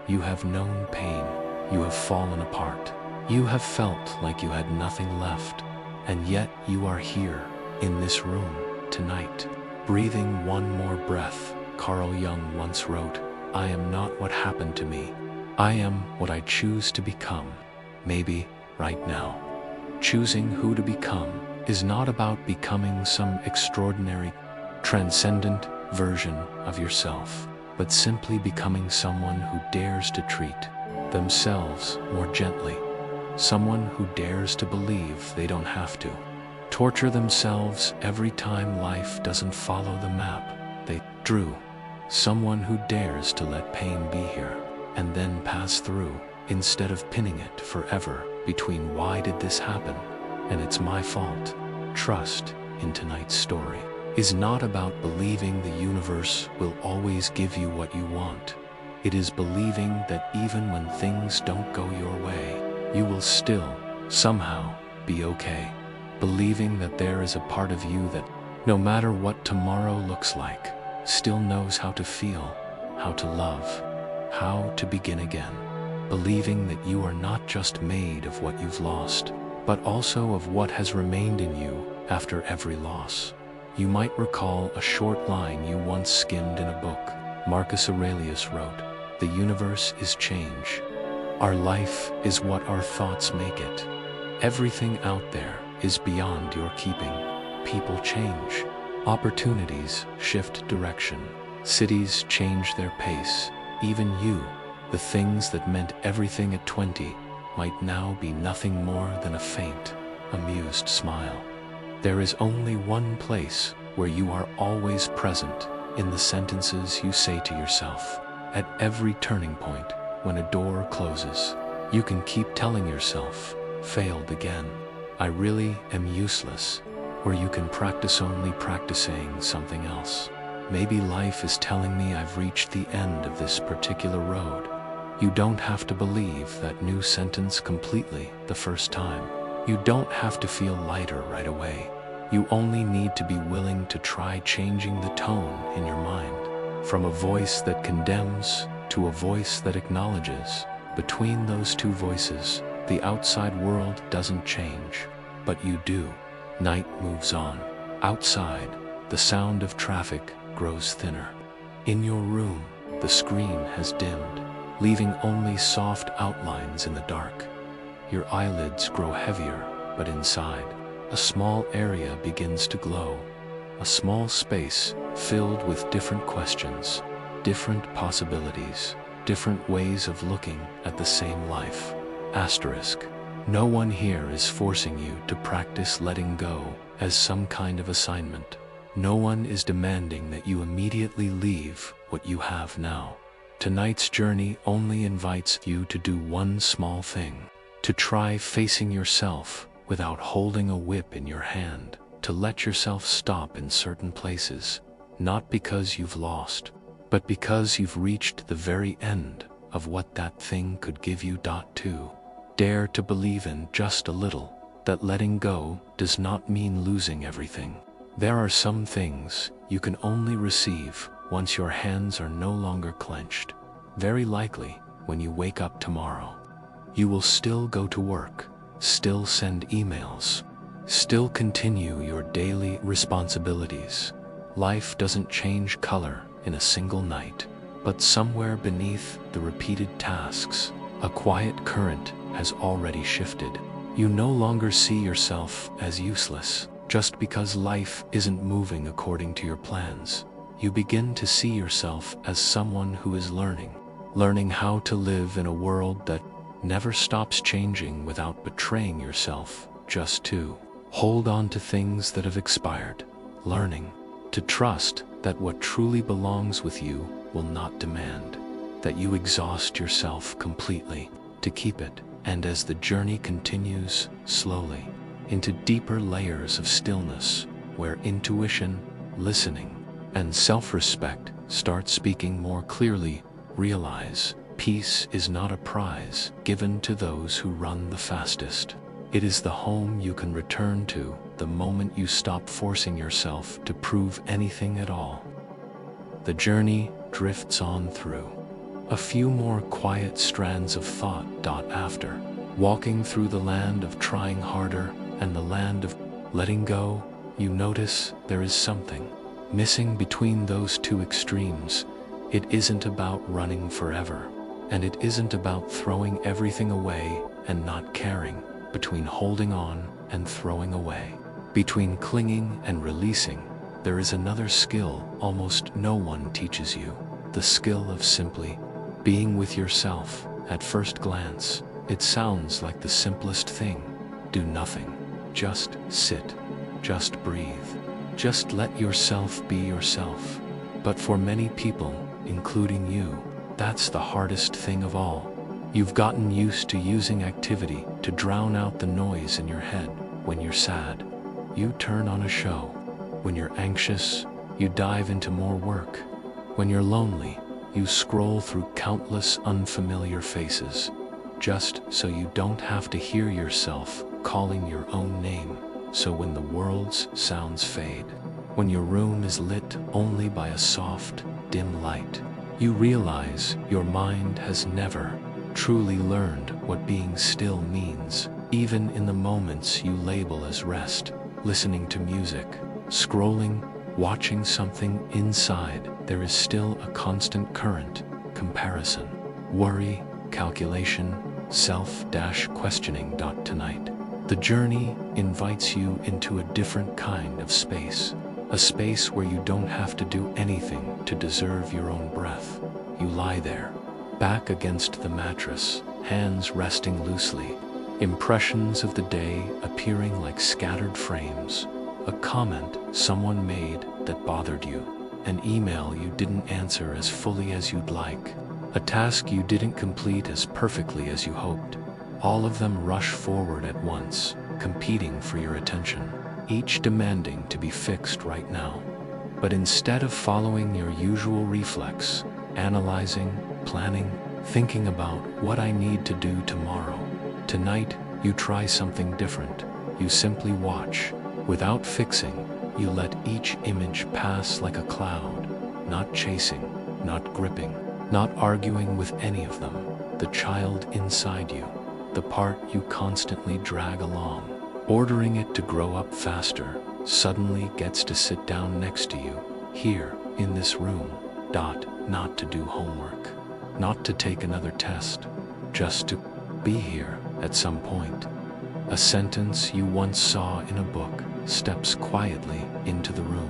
S1: You have known pain. You have fallen apart. You have felt like you had nothing left. And yet you are here, in this room, tonight, breathing one more breath. Carl Jung once wrote, "I am not what happened to me. I am what I choose to become." Maybe, right now. Choosing who to become is not about becoming some extraordinary, transcendent version of yourself, but simply becoming someone who dares to treat themselves more gently. Someone who dares to believe they don't have to torture themselves every time life doesn't follow the map they drew. Someone who dares to let pain be here and then pass through instead of pinning it forever between "why did this happen" and "it's my fault." Trust in tonight's story is not about believing the universe will always give you what you want. It is believing that even when things don't go your way, you will still, somehow, be okay. Believing that there is a part of you that, no matter what tomorrow looks like, still knows how to feel, how to love, how to begin again. Believing that you are not just made of what you've lost, but also of what has remained in you after every loss. You might recall a short line you once skimmed in a book. Marcus Aurelius wrote, "The universe is change. Our life is what our thoughts make it. Everything out there is beyond your keeping. People change. Opportunities shift direction. Cities change their pace. Even you, the things that meant everything at 20, might now be nothing more than a faint, amused smile. There is only one place where you are always present, in the sentences you say to yourself. At every turning point, when a door closes, you can keep telling yourself, 'Failed again. I really am useless,' or you can practice only practicing something else. Maybe life is telling me I've reached the end of this particular road." You don't have to believe that new sentence completely the first time. You don't have to feel lighter right away. You only need to be willing to try changing the tone in your mind. From a voice that condemns to a voice that acknowledges. Between those two voices, the outside world doesn't change, but you do. Night moves on. Outside, the sound of traffic grows thinner. In your room, the screen has dimmed, leaving only soft outlines in the dark. Your eyelids grow heavier, but inside, a small area begins to glow. A small space filled with different questions, different possibilities, different ways of looking at the same life. Asterisk. No one here is forcing you to practice letting go as some kind of assignment. No one is demanding that you immediately leave what you have now. Tonight's journey only invites you to do one small thing. To try facing yourself without holding a whip in your hand. To let yourself stop in certain places, not because you've lost, but because you've reached the very end of what that thing could give you. 2. Dare to believe in just a little that letting go does not mean losing everything. There are some things you can only receive once your hands are no longer clenched. Very likely, when you wake up tomorrow, you will still go to work, still send emails, still continue your daily responsibilities. Life doesn't change color in a single night, but somewhere beneath the repeated tasks, a quiet current has already shifted. You no longer see yourself as useless just because life isn't moving according to your plans. You begin to see yourself as someone who is learning how to live in a world that never stops changing without betraying yourself, just to hold on to things that have expired, learning to trust that what truly belongs with you will not demand that you exhaust yourself completely to keep it. And as the journey continues slowly into deeper layers of stillness, where intuition, listening, and self-respect start speaking more clearly, realize peace is not a prize given to those who run the fastest. It is the home you can return to the moment you stop forcing yourself to prove anything at all. The journey drifts on through a few more quiet strands of thought. After walking through the land of trying harder and the land of letting go, you notice there is something missing between those two extremes. It isn't about running forever, and it isn't about throwing everything away and not caring. Between holding on and throwing away, between clinging and releasing, there is another skill almost no one teaches you: the skill of simply being with yourself. At first glance, it sounds like the simplest thing. Do nothing. Just sit. Just breathe. Just let yourself be yourself. But for many people, including you, that's the hardest thing of all. You've gotten used to using activity to drown out the noise in your head. When you're sad, you turn on a show. When you're anxious, you dive into more work. When you're lonely, you scroll through countless unfamiliar faces, just so you don't have to hear yourself calling your own name. So when the world's sounds fade, when your room is lit only by a soft, dim light, you realize your mind has never truly learned what being still means. Even in the moments you label as rest, listening to music, scrolling, watching something, inside there is still a constant current: comparison, worry, calculation, self-questioning. Tonight, the journey invites you into a different kind of space, a space where you don't have to do anything to deserve your own breath. You lie there, back against the mattress, hands resting loosely, impressions of the day appearing like scattered frames. A comment someone made that bothered you, an email you didn't answer as fully as you'd like, a task you didn't complete as perfectly as you hoped. All of them rush forward at once, competing for your attention, each demanding to be fixed right now. But instead of following your usual reflex, analyzing, planning, thinking about what I need to do tomorrow, tonight you try something different. You simply watch. Without fixing, you let each image pass like a cloud, not chasing, not gripping, not arguing with any of them. The child inside you, the part you constantly drag along, ordering it to grow up faster, suddenly gets to sit down next to you, here, in this room. Not to do homework, not to take another test, just to be here at some point. A sentence you once saw in a book steps quietly into the room.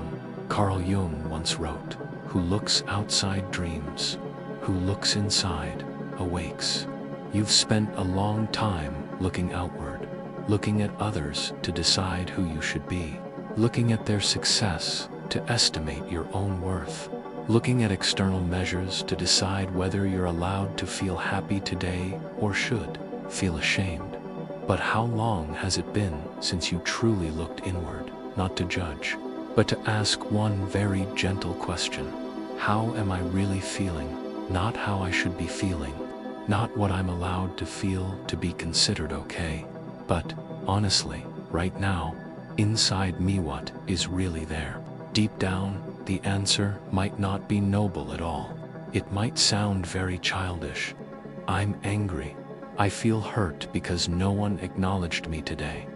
S1: Carl Jung once wrote, "Who looks outside dreams, who looks inside awakes." You've spent a long time looking outward, looking at others to decide who you should be, looking at their success to estimate your own worth, looking at external measures to decide whether you're allowed to feel happy today or should feel ashamed. But how long has it been since you truly looked inward, not to judge, but to ask one very gentle question: how am I really feeling? Not how I should be feeling, not what I'm allowed to feel to be considered okay, but, honestly, right now, inside me what is really there. Deep down, the answer might not be noble at all. It might sound very childish. I'm angry. I feel hurt because no one acknowledged me today.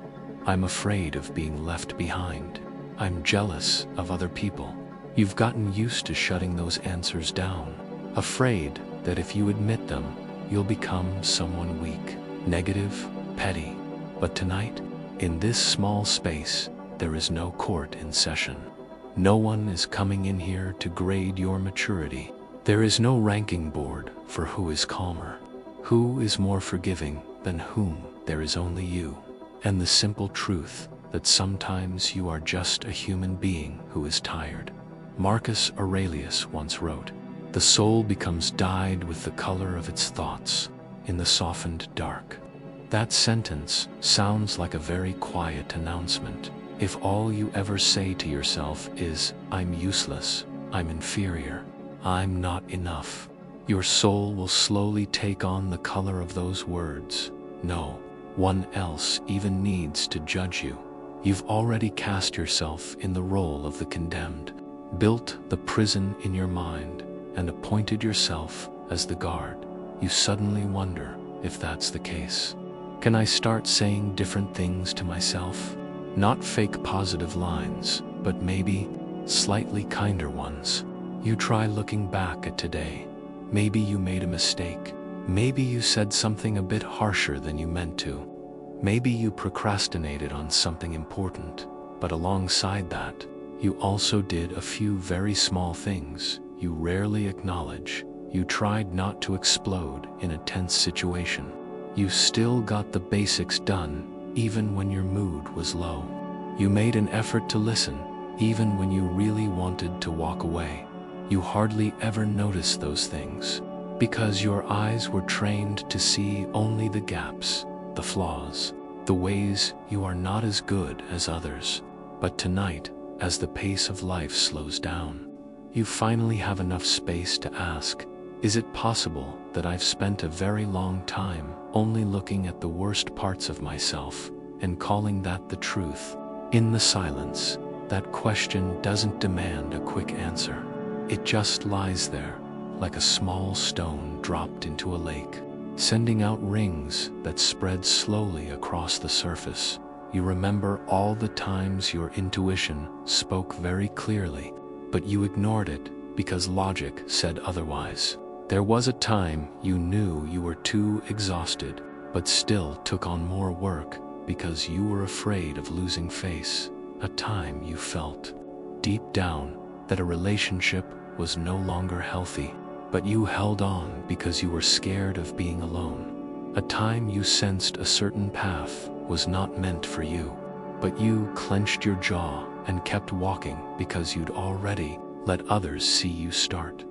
S1: I'm afraid of being left behind. I'm jealous of other people. You've gotten used to shutting those answers down, afraid that if you admit them, you'll become someone weak, negative, petty. But tonight, in this small space, there is no court in session. No one is coming in here to grade your maturity. There is no ranking board for who is calmer, who is more forgiving than whom. There is only you, and the simple truth that sometimes you are just a human being who is tired. Marcus Aurelius once wrote, "The soul becomes dyed with the color of its thoughts in the softened dark." That sentence sounds like a very quiet announcement. If all you ever say to yourself is, "I'm useless, I'm inferior, I'm not enough," your soul will slowly take on the color of those words. No one else even needs to judge you. You've already cast yourself in the role of the condemned, built the prison in your mind, and appointed yourself as the guard. You suddenly wonder if that's the case. Can I start saying different things to myself? Not fake positive lines, but maybe slightly kinder ones. You try looking back at today. Maybe you made a mistake. Maybe you said something a bit harsher than you meant to. Maybe you procrastinated on something important. But alongside that, you also did a few very small things you rarely acknowledge. You tried not to explode in a tense situation. You still got the basics done, even when your mood was low. You made an effort to listen, even when you really wanted to walk away. You hardly ever notice those things, because your eyes were trained to see only the gaps, the flaws, the ways you are not as good as others. But tonight, as the pace of life slows down, you finally have enough space to ask, is it possible that I've spent a very long time only looking at the worst parts of myself and calling that the truth? In the silence, that question doesn't demand a quick answer. It just lies there, like a small stone dropped into a lake, sending out rings that spread slowly across the surface. You remember all the times your intuition spoke very clearly, but you ignored it because logic said otherwise. There was a time you knew you were too exhausted, but still took on more work because you were afraid of losing face. A time you felt, deep down, that a relationship was no longer healthy, but you held on because you were scared of being alone. A time you sensed a certain path was not meant for you, but you clenched your jaw and kept walking because you'd already let others see you start.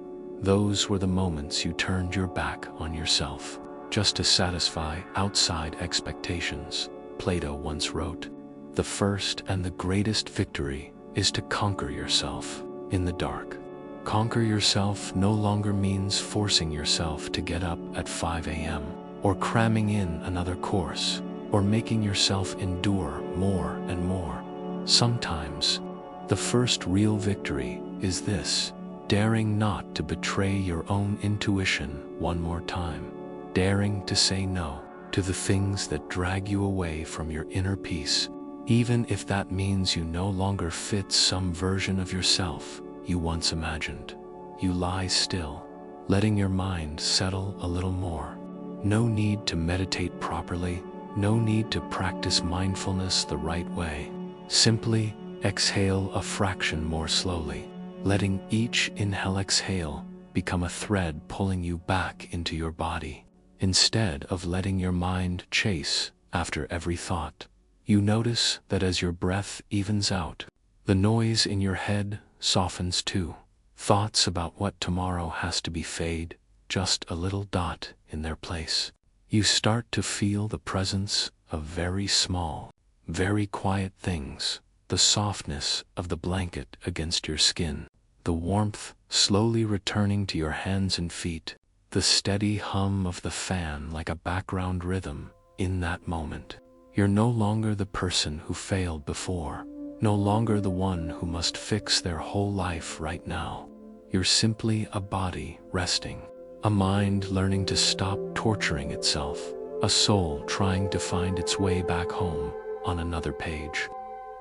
S1: Those were the moments you turned your back on yourself, just to satisfy outside expectations. Plato once wrote, "The first and the greatest victory is to conquer yourself in the dark." Conquer yourself no longer means forcing yourself to get up at 5 a.m., or cramming in another course, or making yourself endure more and more. Sometimes, the first real victory is this: daring not to betray your own intuition one more time, daring to say no to the things that drag you away from your inner peace, even if that means you no longer fit some version of yourself you once imagined. You lie still, letting your mind settle a little more. No need to meditate properly, no need to practice mindfulness the right way. Simply exhale a fraction more slowly, letting each inhale-exhale become a thread pulling you back into your body. Instead of letting your mind chase after every thought, you notice that as your breath evens out, the noise in your head softens too. Thoughts about what tomorrow has to be fade just a little dot in their place. You start to feel the presence of very small, very quiet things, the softness of the blanket against your skin, the warmth slowly returning to your hands and feet, the steady hum of the fan like a background rhythm in that moment. You're no longer the person who failed before, no longer the one who must fix their whole life right now. You're simply a body resting, a mind learning to stop torturing itself, a soul trying to find its way back home on another page.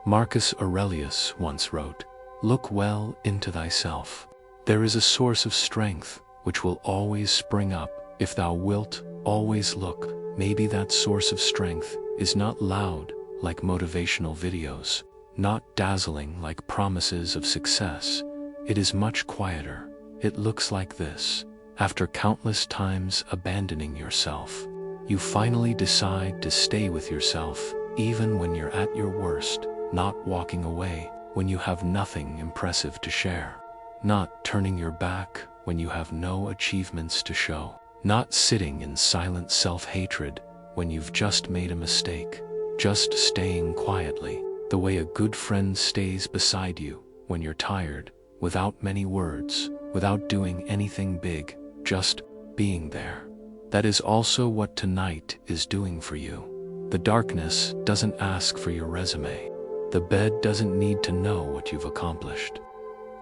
S1: Marcus Aurelius once wrote, "Look well into thyself. There is a source of strength which will always spring up if thou wilt always look." Maybe that source of strength is not loud like motivational videos, not dazzling like promises of success. It is much quieter. It looks like this. After countless times abandoning yourself, you finally decide to stay with yourself even when you're at your worst, not walking away when you have nothing impressive to share, not turning your back when you have no achievements to show, not sitting in silent self-hatred when you've just made a mistake, just staying quietly, the way a good friend stays beside you when you're tired, without many words, without doing anything big, just being there. That is also what tonight is doing for you. The darkness doesn't ask for your resume. The bed doesn't need to know what you've accomplished.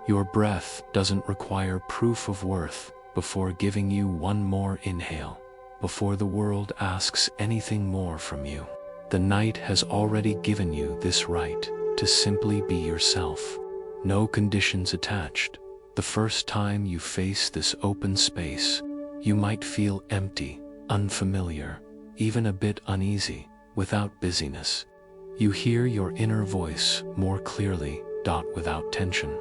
S1: Your breath doesn't require proof of worth before giving you one more inhale, before the world asks anything more from you. The night has already given you this right to simply be yourself. No conditions attached. The first time you face this open space, you might feel empty, unfamiliar, even a bit uneasy, without busyness. You hear your inner voice more clearly, without tension.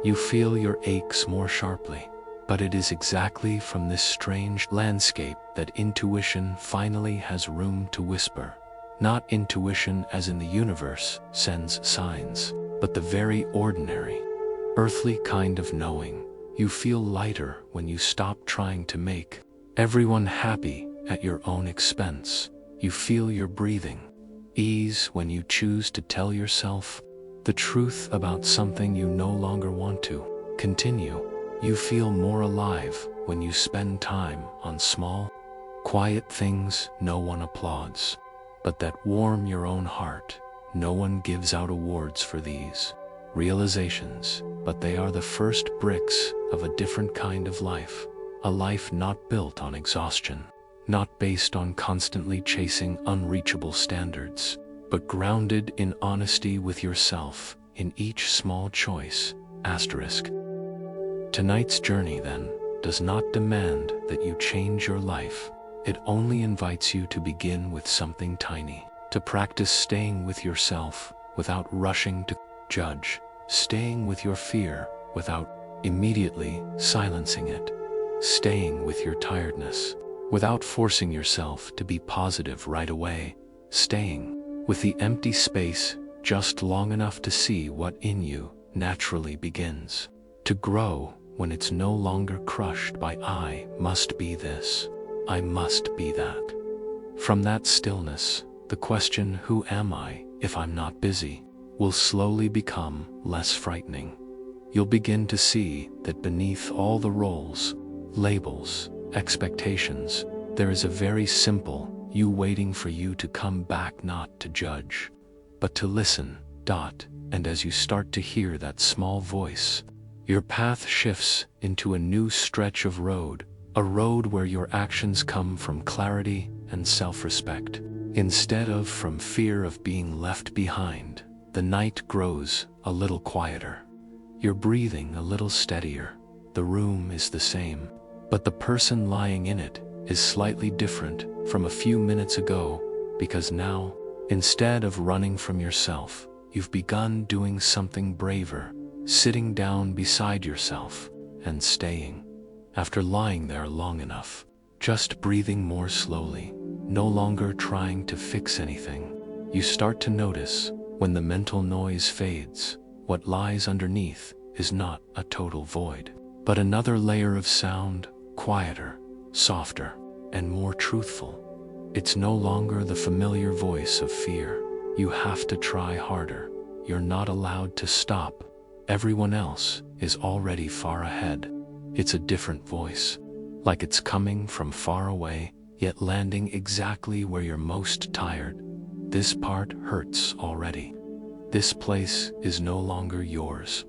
S1: You feel your aches more sharply. But it is exactly from this strange landscape that intuition finally has room to whisper. Not intuition as in the universe sends signs, but the very ordinary, earthly kind of knowing. You feel lighter when you stop trying to make everyone happy at your own expense. You feel your breathing ease when you choose to tell yourself the truth about something you no longer want to continue. You feel more alive when you spend time on small, quiet things no one applauds, but that warm your own heart. No one gives out awards for these realizations, but they are the first bricks of a different kind of life, a life not built on exhaustion, not based on constantly chasing unreachable standards, but grounded in honesty with yourself in each small choice. Tonight's journey, then, does not demand that you change your life. It only invites you to begin with something tiny, to practice staying with yourself without rushing to judge, staying with your fear without immediately silencing it, staying with your tiredness without forcing yourself to be positive right away, staying with the empty space just long enough to see what in you naturally begins to grow when it's no longer crushed by "I must be this, I must be that." From that stillness, the question, "Who am I if I'm not busy?" will slowly become less frightening. You'll begin to see that beneath all the roles, labels, expectations, there is a very simple you waiting for you to come back, not to judge, but to listen. And as you start to hear that small voice, your path shifts into a new stretch of road, a road where your actions come from clarity and self-respect, instead of from fear of being left behind. The night grows a little quieter. You're breathing a little steadier. The room is the same, but the person lying in it is slightly different from a few minutes ago, because now, instead of running from yourself, you've begun doing something braver, sitting down beside yourself and staying. After lying there long enough, just breathing more slowly, no longer trying to fix anything, you start to notice when the mental noise fades, what lies underneath is not a total void, but another layer of sound, quieter, softer, and more truthful. It's no longer the familiar voice of fear. You have to try harder. You're not allowed to stop. Everyone else is already far ahead. It's a different voice. like it's coming from far away, yet landing exactly where you're most tired. This part hurts already. This place is no longer yours.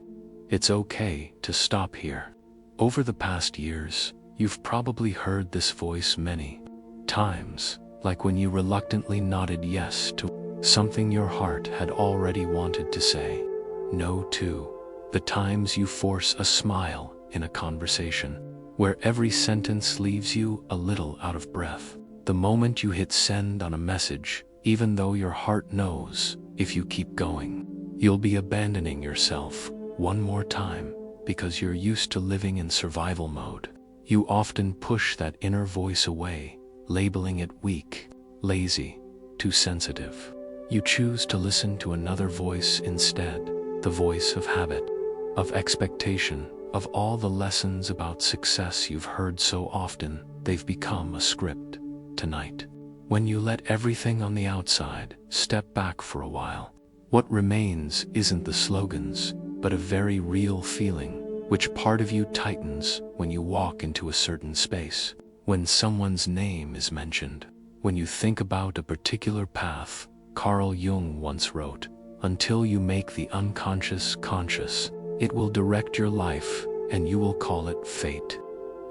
S1: It's okay to stop here. Over the past years, you've probably heard this voice many times, like when you reluctantly nodded yes to something your heart had already wanted to say no to. The times you force a smile in a conversation, where every sentence leaves you a little out of breath. The moment you hit send on a message, even though your heart knows if you keep going, you'll be abandoning yourself one more time because you're used to living in survival mode. You often push that inner voice away, labeling it weak, lazy, too sensitive. You choose to listen to another voice instead, the voice of habit, of expectation, of all the lessons about success you've heard so often. They've become a script. Tonight, when you let everything on the outside step back for a while, what remains isn't the slogans, but a very real feeling. Which part of you tightens when you walk into a certain space, when someone's name is mentioned, when you think about a particular path? Carl Jung once wrote, "Until you make the unconscious conscious, it will direct your life, and you will call it fate."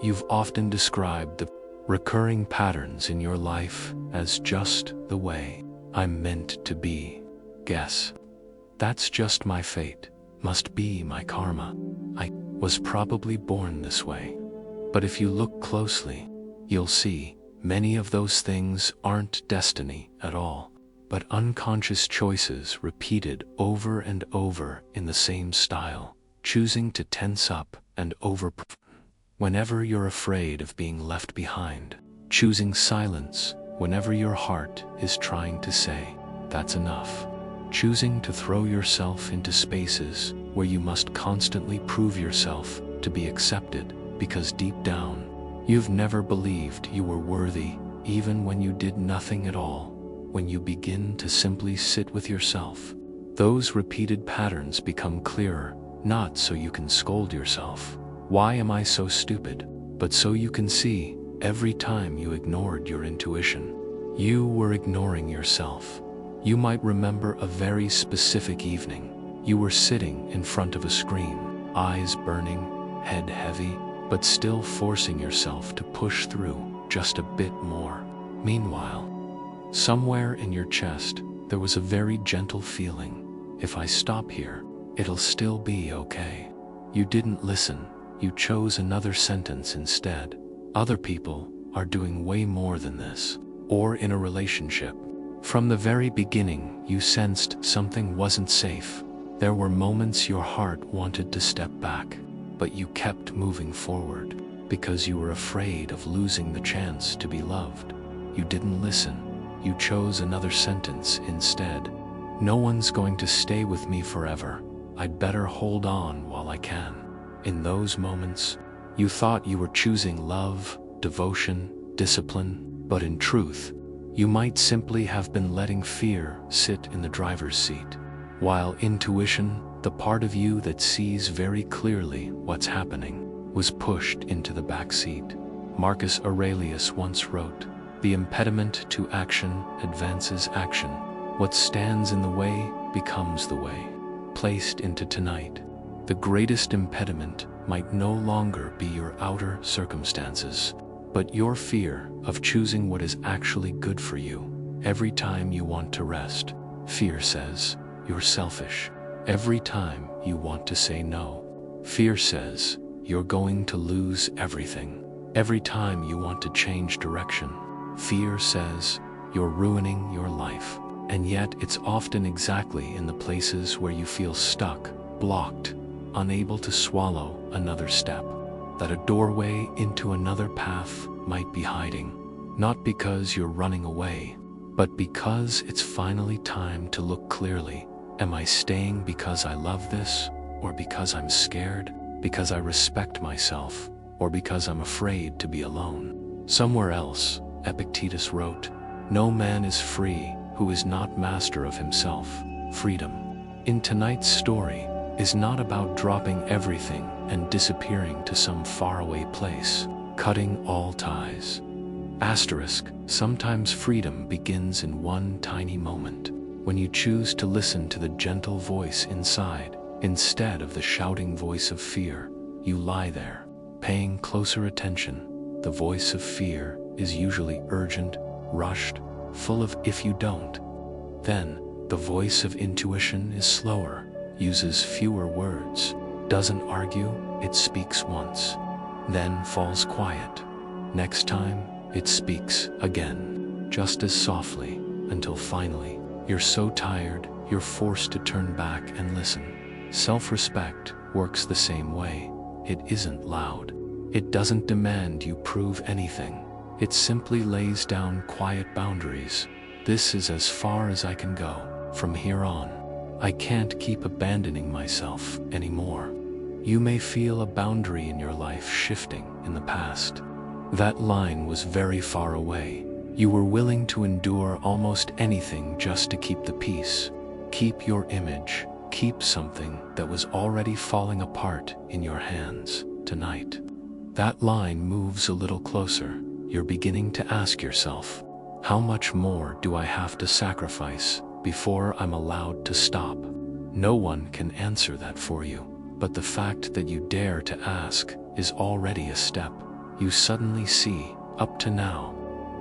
S1: You've often described the recurring patterns in your life as just the way I'm meant to be. Guess. That's just my fate. Must be my karma. I was probably born this way. But if you look closely, you'll see many of those things aren't destiny at all, but unconscious choices repeated over and over in the same style, choosing to tense up and overperform whenever you're afraid of being left behind, choosing silence whenever your heart is trying to say, "That's enough," choosing to throw yourself into spaces where you must constantly prove yourself to be accepted, because deep down, you've never believed you were worthy, even when you did nothing at all. When you begin to simply sit with yourself, those repeated patterns become clearer, not so you can scold yourself, "Why am I so stupid?" but so you can see, every time you ignored your intuition, you were ignoring yourself. You might remember a very specific evening. You were sitting in front of a screen, eyes burning, head heavy, but still forcing yourself to push through just a bit more. Meanwhile, somewhere in your chest, there was a very gentle feeling. If I stop here, it'll still be okay. You didn't listen. You chose another sentence instead. Other people are doing way more than this. Or in a relationship. From the very beginning, you sensed something wasn't safe. There were moments your heart wanted to step back, but you kept moving forward because you were afraid of losing the chance to be loved. You didn't listen. You chose another sentence instead. "No one's going to stay with me forever. I'd better hold on while I can." In those moments, you thought you were choosing love, devotion, discipline, but in truth, you might simply have been letting fear sit in the driver's seat, while intuition, the part of you that sees very clearly what's happening, was pushed into the back seat. Marcus Aurelius once wrote, "The impediment to action advances action. What stands in the way becomes the way." Placed into tonight, the greatest impediment might no longer be your outer circumstances, but your fear of choosing what is actually good for you. Every time you want to rest, fear says, "You're selfish." Every time you want to say no, fear says, "You're going to lose everything." Every time you want to change direction, fear says, "You're ruining your life." And yet it's often exactly in the places where you feel stuck, blocked, unable to swallow another step, that a doorway into another path might be hiding. Not because you're running away, but because it's finally time to look clearly. Am I staying because I love this, or because I'm scared, because I respect myself, or because I'm afraid to be alone? Somewhere else, Epictetus wrote, "No man is free who is not master of himself." Freedom, in tonight's story, is not about dropping everything and disappearing to some faraway place. cutting all ties. Asterisk, sometimes freedom begins in one tiny moment, when you choose to listen to the gentle voice inside, instead of the shouting voice of fear. You lie there, paying closer attention. The voice of fear is usually urgent, rushed, full of "if you don't." Then, the voice of intuition is slower, uses fewer words, doesn't argue, it speaks once, then falls quiet. Next time, it speaks again, just as softly, until finally, you're so tired, you're forced to turn back and listen. Self-respect works the same way. It isn't loud. It doesn't demand you prove anything. It simply lays down quiet boundaries. This is as far as I can go. From here on, I can't keep abandoning myself anymore. You may feel a boundary in your life shifting in the past. That line was very far away. You were willing to endure almost anything just to keep the peace. Keep your image. Keep something that was already falling apart in your hands tonight. That line moves a little closer. You're beginning to ask yourself, how much more do I have to sacrifice before I'm allowed to stop? No one can answer that for you, but the fact that you dare to ask is already a step. You suddenly see, up to now,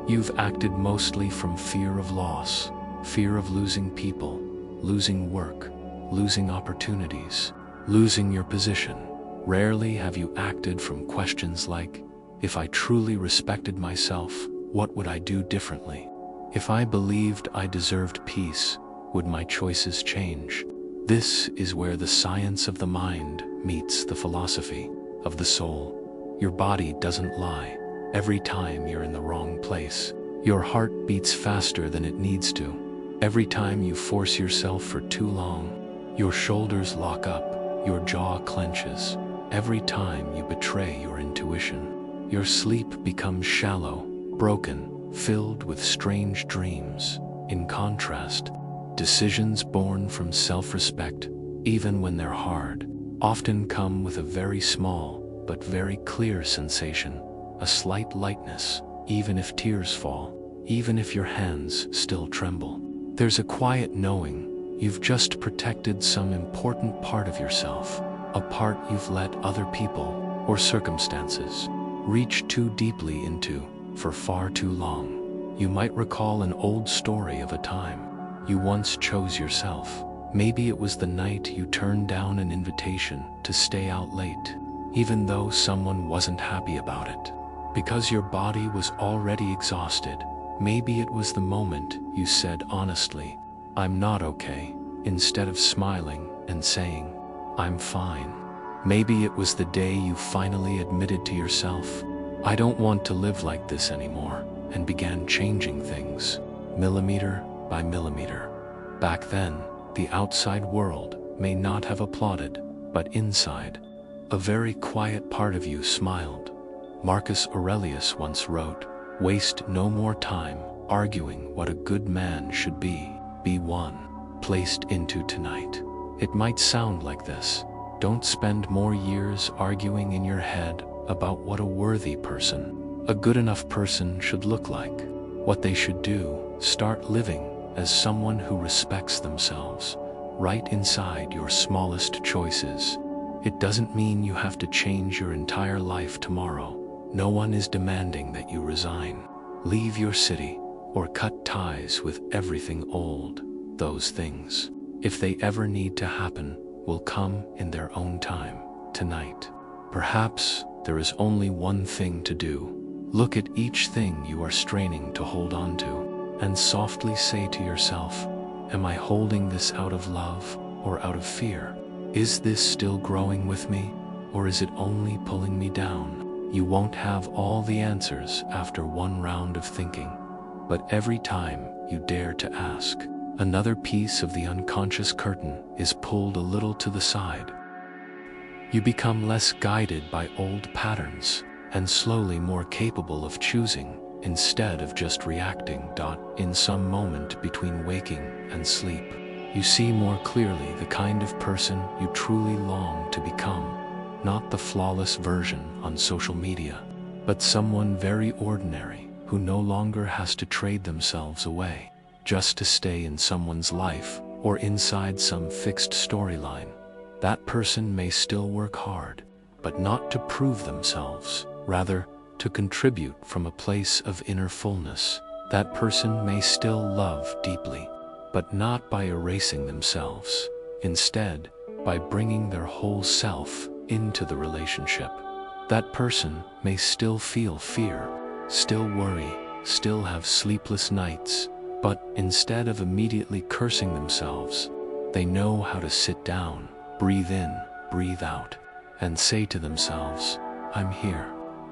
S1: you've acted mostly from fear of loss, fear of losing people, losing work, losing opportunities, losing your position. Rarely have you acted from questions like, if I truly respected myself, what would I do differently? If I believed I deserved peace, would my choices change? This is where the science of the mind meets the philosophy of the soul. Your body doesn't lie. Every time you're in the wrong place, your heart beats faster than it needs to. Every time you force yourself for too long, your shoulders lock up, your jaw clenches. Every time you betray your intuition, your sleep becomes shallow, broken, filled with strange dreams. In contrast, decisions born from self-respect, even when they're hard, often come with a very small but very clear sensation, a slight lightness, even if tears fall, even if your hands still tremble. There's a quiet knowing you've just protected some important part of yourself, a part you've let other people or circumstances reach too deeply into for far too long. You might recall an old story of a time you once chose yourself. Maybe it was the night you turned down an invitation to stay out late, even though someone wasn't happy about it, because your body was already exhausted. Maybe it was the moment you said honestly, "I'm not okay," instead of smiling and saying, "I'm fine." Maybe it was the day you finally admitted to yourself, "I don't want to live like this anymore," and began changing things, millimeter by millimeter. Back then, the outside world may not have applauded, but inside, a very quiet part of you smiled. Marcus Aurelius once wrote, "Waste no more time arguing what a good man should be one placed into tonight." It might sound like this. Don't spend more years arguing in your head about what a worthy person, a good enough person should look like, what they should do. Start living as someone who respects themselves, right inside your smallest choices. It doesn't mean you have to change your entire life tomorrow. No one is demanding that you resign, leave your city, or cut ties with everything old. Those things, if they ever need to happen, will come in their own time, tonight. Perhaps there is only one thing to do. Look at each thing you are straining to hold on to, and softly say to yourself, "Am I holding this out of love or out of fear? Is this still growing with me, or is it only pulling me down?" You won't have all the answers after one round of thinking, but every time you dare to ask, another piece of the unconscious curtain is pulled a little to the side. You become less guided by old patterns, and slowly more capable of choosing instead of just reacting. In some moment between waking and sleep, you see more clearly the kind of person you truly long to become, not the flawless version on social media, but someone very ordinary who no longer has to trade themselves away just to stay in someone's life or inside some fixed storyline. That person may still work hard, but not to prove themselves, rather to contribute from a place of inner fullness. That person may still love deeply, but not by erasing themselves. Instead, by bringing their whole self into the relationship. That person may still feel fear, still worry, still have sleepless nights, but instead of immediately cursing themselves, they know how to sit down, breathe in, breathe out, and say to themselves, "I'm here."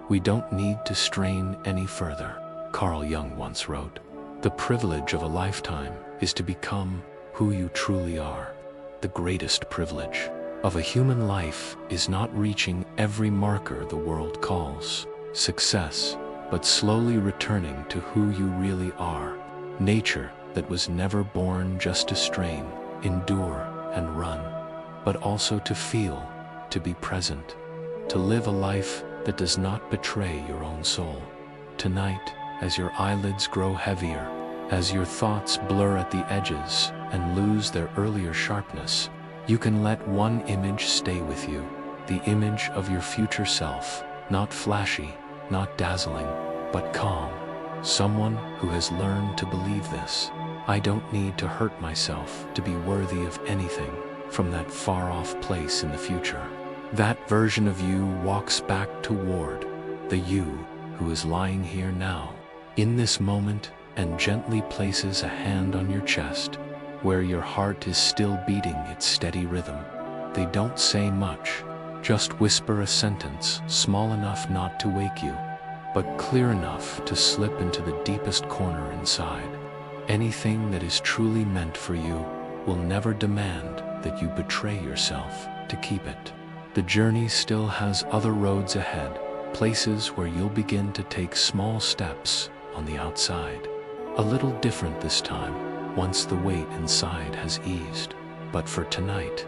S1: We don't need to strain any further. Carl Jung once wrote, "The privilege of a lifetime is to become who you truly are." The greatest privilege of a human life is not reaching every marker the world calls success, but slowly returning to who you really are. Nature that was never born just to strain, endure, and run, but also to feel, to be present, to live a life that does not betray your own soul. Tonight, as your eyelids grow heavier, as your thoughts blur at the edges and lose their earlier sharpness, you can let one image stay with you, the image of your future self, not flashy, not dazzling, but calm. Someone who has learned to believe this. I don't need to hurt myself to be worthy of anything from that far-off place in the future. That version of you walks back toward the you who is lying here now, in this moment, and gently places a hand on your chest, where your heart is still beating its steady rhythm. They don't say much, just whisper a sentence small enough not to wake you, but clear enough to slip into the deepest corner inside. Anything that is truly meant for you will never demand that you betray yourself to keep it. The journey still has other roads ahead, places where you'll begin to take small steps on the outside. A little different this time, once the weight inside has eased. But for tonight,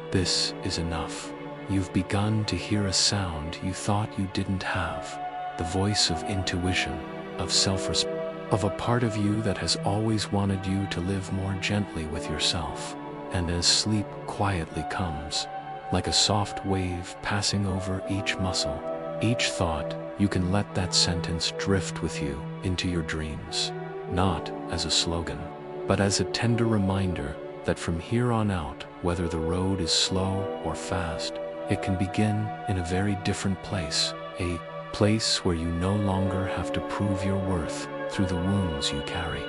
S1: this is enough. You've begun to hear a sound you thought you didn't have, the voice of intuition, of self-respect, of a part of you that has always wanted you to live more gently with yourself. And as sleep quietly comes, like a soft wave passing over each muscle, each thought, you can let that sentence drift with you into your dreams, not as a slogan, but as a tender reminder that from here on out, whether the road is slow or fast, it can begin in a very different place, a place where you no longer have to prove your worth through the wounds you carry.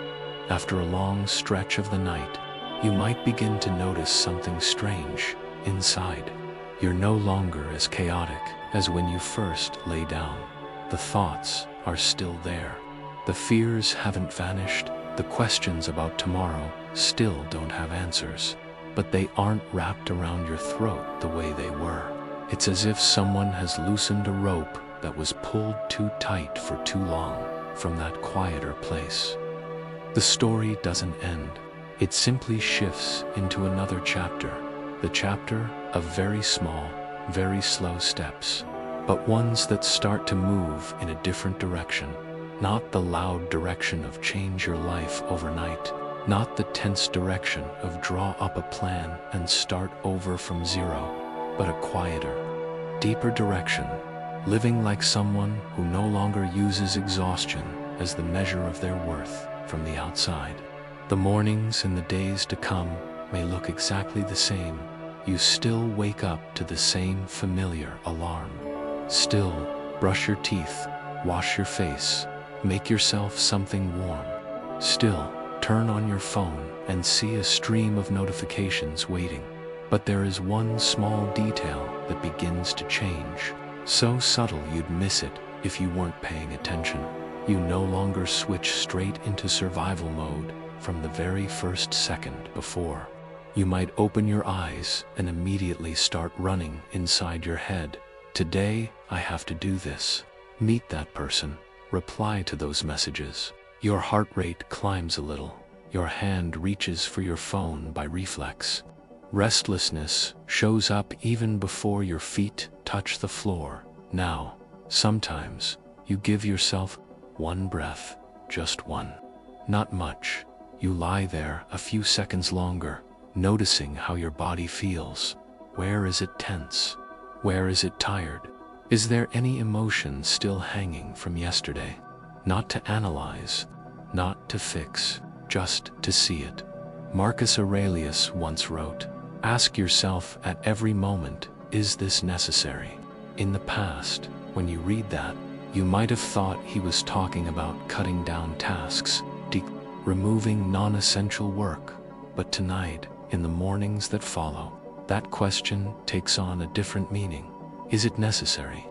S1: After a long stretch of the night, you might begin to notice something strange inside. You're no longer as chaotic as when you first lay down. The thoughts are still there. The fears haven't vanished. The questions about tomorrow still don't have answers. But they aren't wrapped around your throat the way they were. It's as if someone has loosened a rope that was pulled too tight for too long from that quieter place. The story doesn't end. It simply shifts into another chapter, the chapter of very small, very slow steps, but ones that start to move in a different direction, not the loud direction of change your life overnight, not the tense direction of draw up a plan and start over from zero, but a quieter, deeper direction, living like someone who no longer uses exhaustion as the measure of their worth from the outside. The mornings and the days to come may look exactly the same. You still wake up to the same familiar alarm. Still brush your teeth, wash your face, make yourself something warm. Still turn on your phone and see a stream of notifications waiting. But there is one small detail that begins to change. So subtle you'd miss it if you weren't paying attention. You no longer switch straight into survival mode from the very first second before. You might open your eyes and immediately start running inside your head. Today, I have to do this. Meet that person. Reply to those messages. Your heart rate climbs a little. Your hand reaches for your phone by reflex. Restlessness shows up even before your feet touch the floor. Now, sometimes, You give yourself one breath, just one. Not much. You lie there a few seconds longer, noticing how your body feels. Where is it tense? Where is it tired? Is there any emotion still hanging from yesterday? Not to analyze, not to fix, just to see it. Marcus Aurelius once wrote, "Ask yourself at every moment, is this necessary?" In the past, when you read that, you might have thought he was talking about cutting down tasks, removing non-essential work. But tonight, in the mornings that follow, that question takes on a different meaning. Is it necessary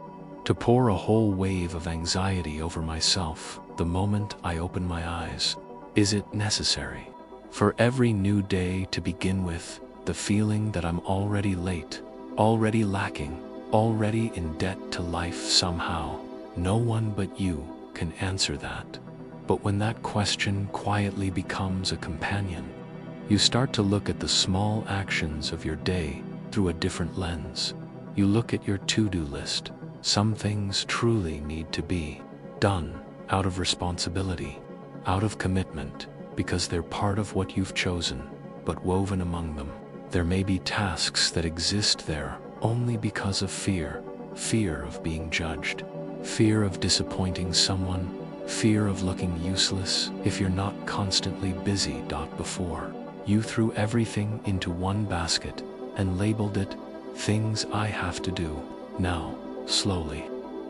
S1: to pour a whole wave of anxiety over myself the moment I open my eyes? Is it necessary for every new day to begin with the feeling that I'm already late, already lacking, already in debt to life somehow? No one but you can answer that. But when that question quietly becomes a companion, you start to look at the small actions of your day through a different lens. You look at your to-do list. Some things truly need to be done out of responsibility, out of commitment, because they're part of what you've chosen. But woven among them, there may be tasks that exist there only because of fear of being judged, fear of disappointing someone, fear of looking useless if you're not constantly busy. Before, you threw everything into one basket and labeled it, things I have to do. Now, slowly,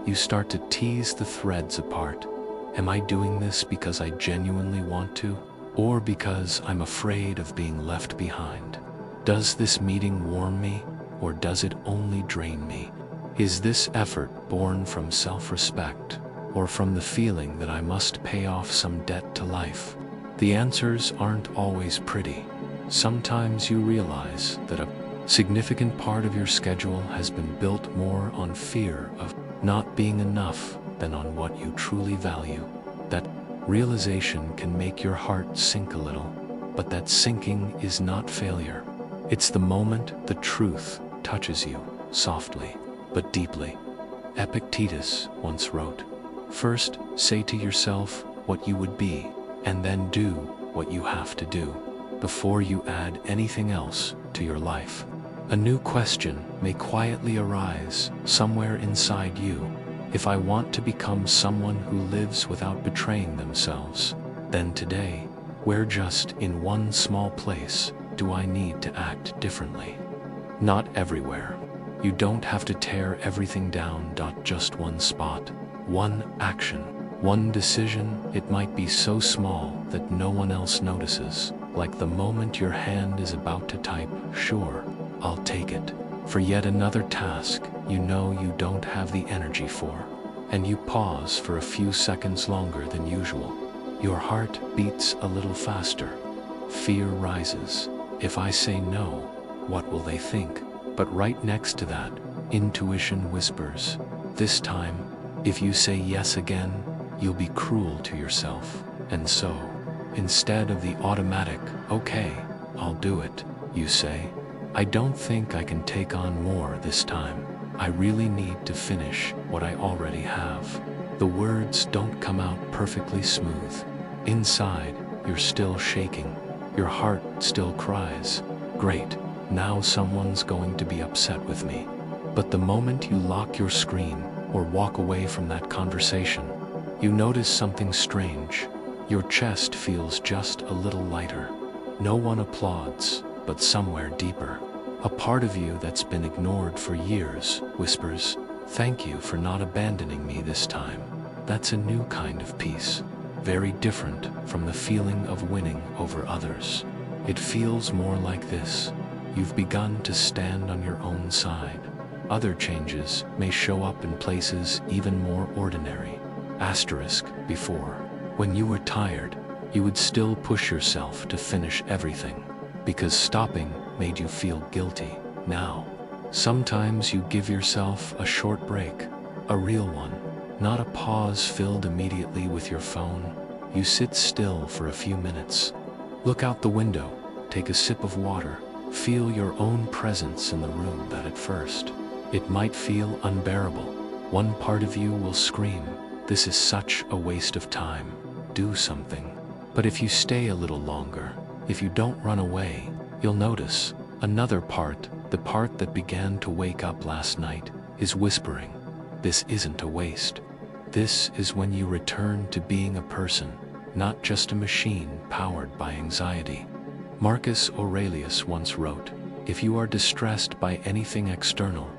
S1: you start to tease the threads apart. Am I doing this because I genuinely want to, or because I'm afraid of being left behind? Does this meeting warm me, or does it only drain me? Is this effort born from self-respect, or from the feeling that I must pay off some debt to life? The answers aren't always pretty. Sometimes you realize that a significant part of your schedule has been built more on fear of not being enough than on what you truly value. That realization can make your heart sink a little, but that sinking is not failure. It's the moment the truth touches you, softly but deeply. Epictetus once wrote, "First, say to yourself what you would be, and then do what you have to do, before you add anything else to your life." A new question may quietly arise somewhere inside you. If I want to become someone who lives without betraying themselves, then today, where just in one small place do I need to act differently? Not everywhere. You don't have to tear everything down. Just one spot, one action, one decision. It might be so small that no one else notices, like the moment your hand is about to type, "Sure, I'll take it," for yet another task you know you don't have the energy for, and you pause for a few seconds longer than usual. Your heart beats a little faster. Fear rises. If I say no, what will they think? But right next to that, intuition whispers, this time, if you say yes again, you'll be cruel to yourself. And so, instead of the automatic, "Okay, I'll do it," you say, "I don't think I can take on more this time. I really need to finish what I already have." The words don't come out perfectly smooth. Inside, you're still shaking. Your heart still cries, "Great, now someone's going to be upset with me." But the moment you lock your screen or walk away from that conversation, you notice something strange. Your chest feels just a little lighter. No one applauds, but somewhere deeper, a part of you that's been ignored for years whispers, "Thank you for not abandoning me this time." That's a new kind of peace, very different from the feeling of winning over others. It feels more like this: you've begun to stand on your own side. Other changes may show up in places even more ordinary. Before, when you were tired, you would still push yourself to finish everything, because stopping made you feel guilty. Now, sometimes you give yourself a short break, a real one, not a pause filled immediately with your phone. You sit still for a few minutes. Look out the window, take a sip of water, feel your own presence in the room. That at first, it might feel unbearable. One part of you will scream, this is such a waste of time. Do something. But if you stay a little longer, if you don't run away, you'll notice another part, the part that began to wake up last night, is whispering, this isn't a waste. This is when you return to being a person, not just a machine powered by anxiety. Marcus Aurelius once wrote, if you are distressed by anything external,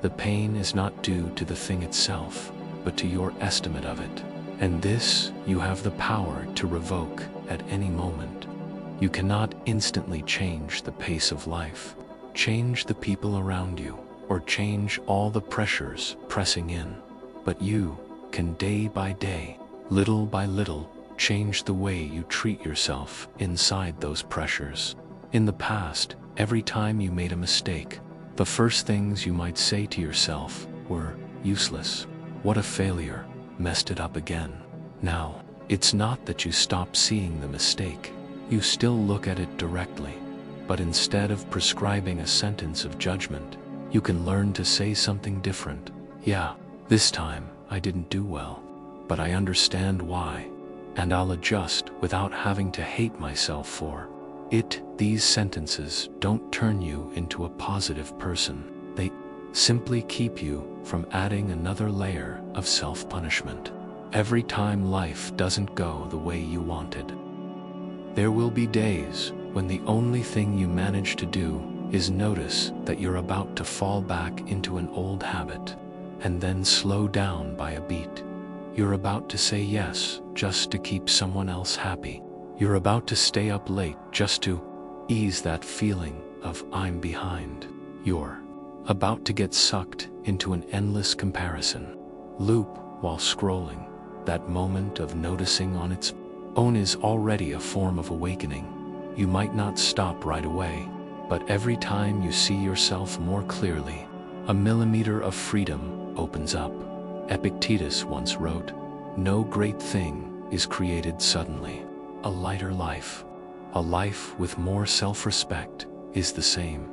S1: the pain is not due to the thing itself, but to your estimate of it. And this you have the power to revoke at any moment. You cannot instantly change the pace of life, change the people around you, or change all the pressures pressing in. But you can day by day, little by little, change the way you treat yourself inside those pressures. In the past, every time you made a mistake, the first things you might say to yourself were, useless. What a failure, messed it up again. Now, it's not that you stop seeing the mistake. You still look at it directly. But instead of prescribing a sentence of judgment, you can learn to say something different. Yeah, this time I didn't do well, but I understand why, and I'll adjust without having to hate myself for it. These sentences don't turn you into a positive person. They simply keep you from adding another layer of self-punishment. Every time life doesn't go the way you wanted, there will be days when the only thing you manage to do is notice that you're about to fall back into an old habit, and then slow down by a beat. You're about to say yes just to keep someone else happy. You're about to stay up late just to ease that feeling of I'm behind. You're about to get sucked into an endless comparison loop while scrolling. That moment of noticing on its own is already a form of awakening. You might not stop right away, but every time you see yourself more clearly, a millimeter of freedom opens up. Epictetus once wrote, no great thing is created suddenly. A lighter life, a life with more self-respect, is the same.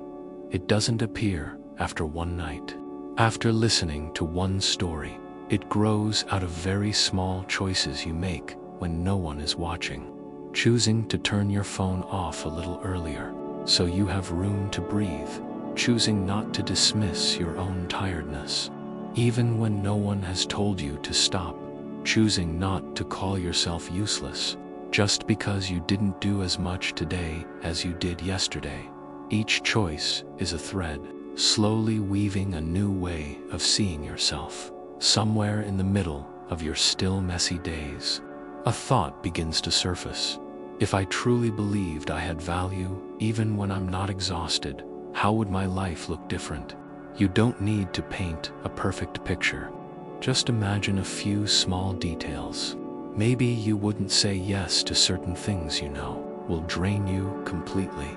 S1: It doesn't appear after one night, after listening to one story. It grows out of very small choices you make when no one is watching. Choosing to turn your phone off a little earlier so you have room to breathe. Choosing not to dismiss your own tiredness, even when no one has told you to stop. Choosing not to call yourself useless just because you didn't do as much today as you did yesterday. Each choice is a thread, slowly weaving a new way of seeing yourself. Somewhere in the middle of your still messy days, a thought begins to surface. If I truly believed I had value, even when I'm not exhausted, how would my life look different? You don't need to paint a perfect picture. Just imagine a few small details. Maybe you wouldn't say yes to certain things you know will drain you completely.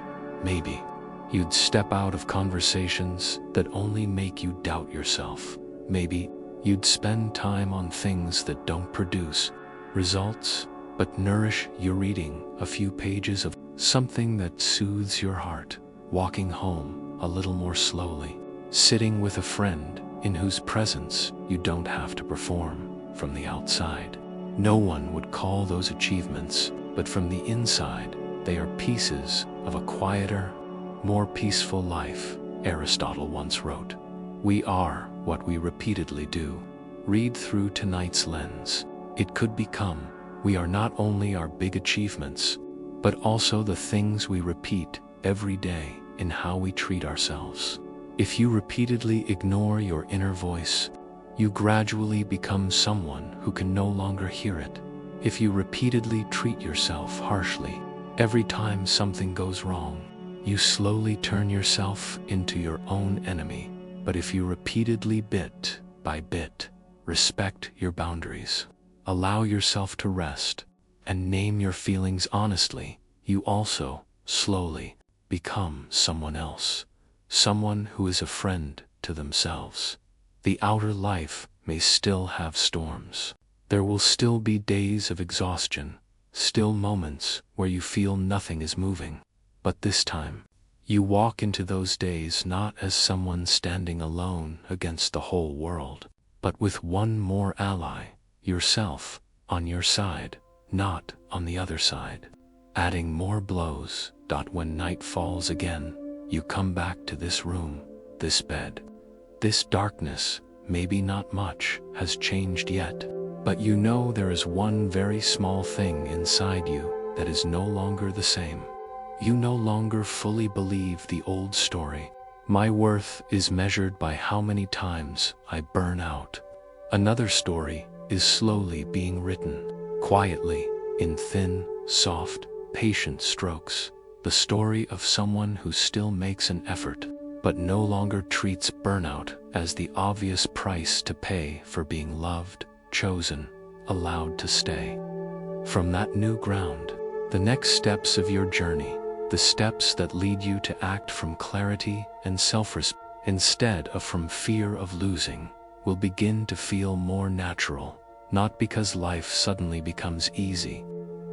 S1: Maybe you'd step out of conversations that only make you doubt yourself. Maybe you'd spend time on things that don't produce results, but nourish your reading a few pages of something that soothes your heart, walking home a little more slowly, sitting with a friend in whose presence you don't have to perform from the outside. No one would call those achievements, but from the inside, they are pieces of a quieter, more peaceful life. Aristotle once wrote, we are what we repeatedly do. Read through tonight's lens. It could become, we are not only our big achievements, but also the things we repeat every day in how we treat ourselves. If you repeatedly ignore your inner voice, you gradually become someone who can no longer hear it. If you repeatedly treat yourself harshly, every time something goes wrong, you slowly turn yourself into your own enemy. But if you repeatedly, bit by bit, respect your boundaries, allow yourself to rest, and name your feelings honestly, you also, slowly, become someone else. Someone who is a friend to themselves. The outer life may still have storms. There will still be days of exhaustion, still moments where you feel nothing is moving. But this time, you walk into those days not as someone standing alone against the whole world, but with one more ally, yourself, on your side, not on the other side. Adding more blows. When night falls again, you come back to this room, this bed. This darkness, maybe not much, has changed yet, but you know there is one very small thing inside you that is no longer the same. You no longer fully believe the old story. My worth is measured by how many times I burn out. Another story is slowly being written, quietly, in thin, soft, patient strokes. The story of someone who still makes an effort, but no longer treats burnout as the obvious price to pay for being loved, chosen, allowed to stay. From that new ground, the next steps of your journey, the steps that lead you to act from clarity and self-respect instead of from fear of losing, will begin to feel more natural, not because life suddenly becomes easy,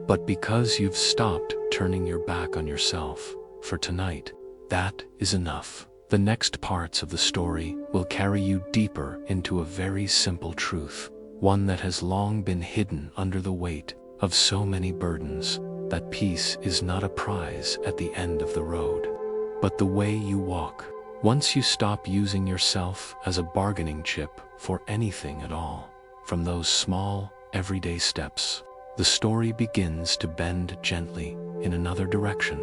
S1: but because you've stopped turning your back on yourself. For tonight, that is enough. The next parts of the story will carry you deeper into a very simple truth, one that has long been hidden under the weight of so many burdens, that peace is not a prize at the end of the road, but the way you walk. Once you stop using yourself as a bargaining chip for anything at all, from those small, everyday steps, the story begins to bend gently in another direction.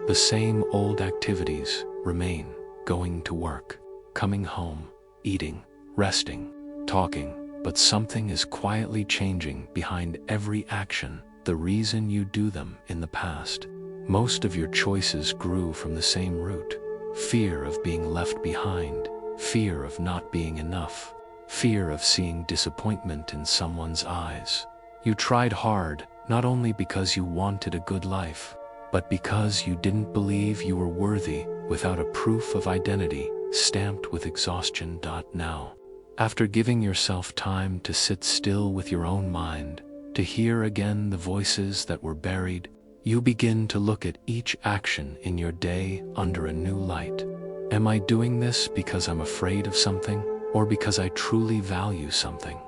S1: The same old activities remain: going to work, coming home, eating, resting, talking, but something is quietly changing behind every action, the reason you do them in the past. Most of your choices grew from the same root: fear of being left behind, fear of not being enough, fear of seeing disappointment in someone's eyes. You tried hard, not only because you wanted a good life, but because you didn't believe you were worthy without a proof of identity stamped with exhaustion. Now, after giving yourself time to sit still with your own mind, to hear again the voices that were buried, you begin to look at each action in your day under a new light. Am I doing this because I'm afraid of something, or because I truly value something?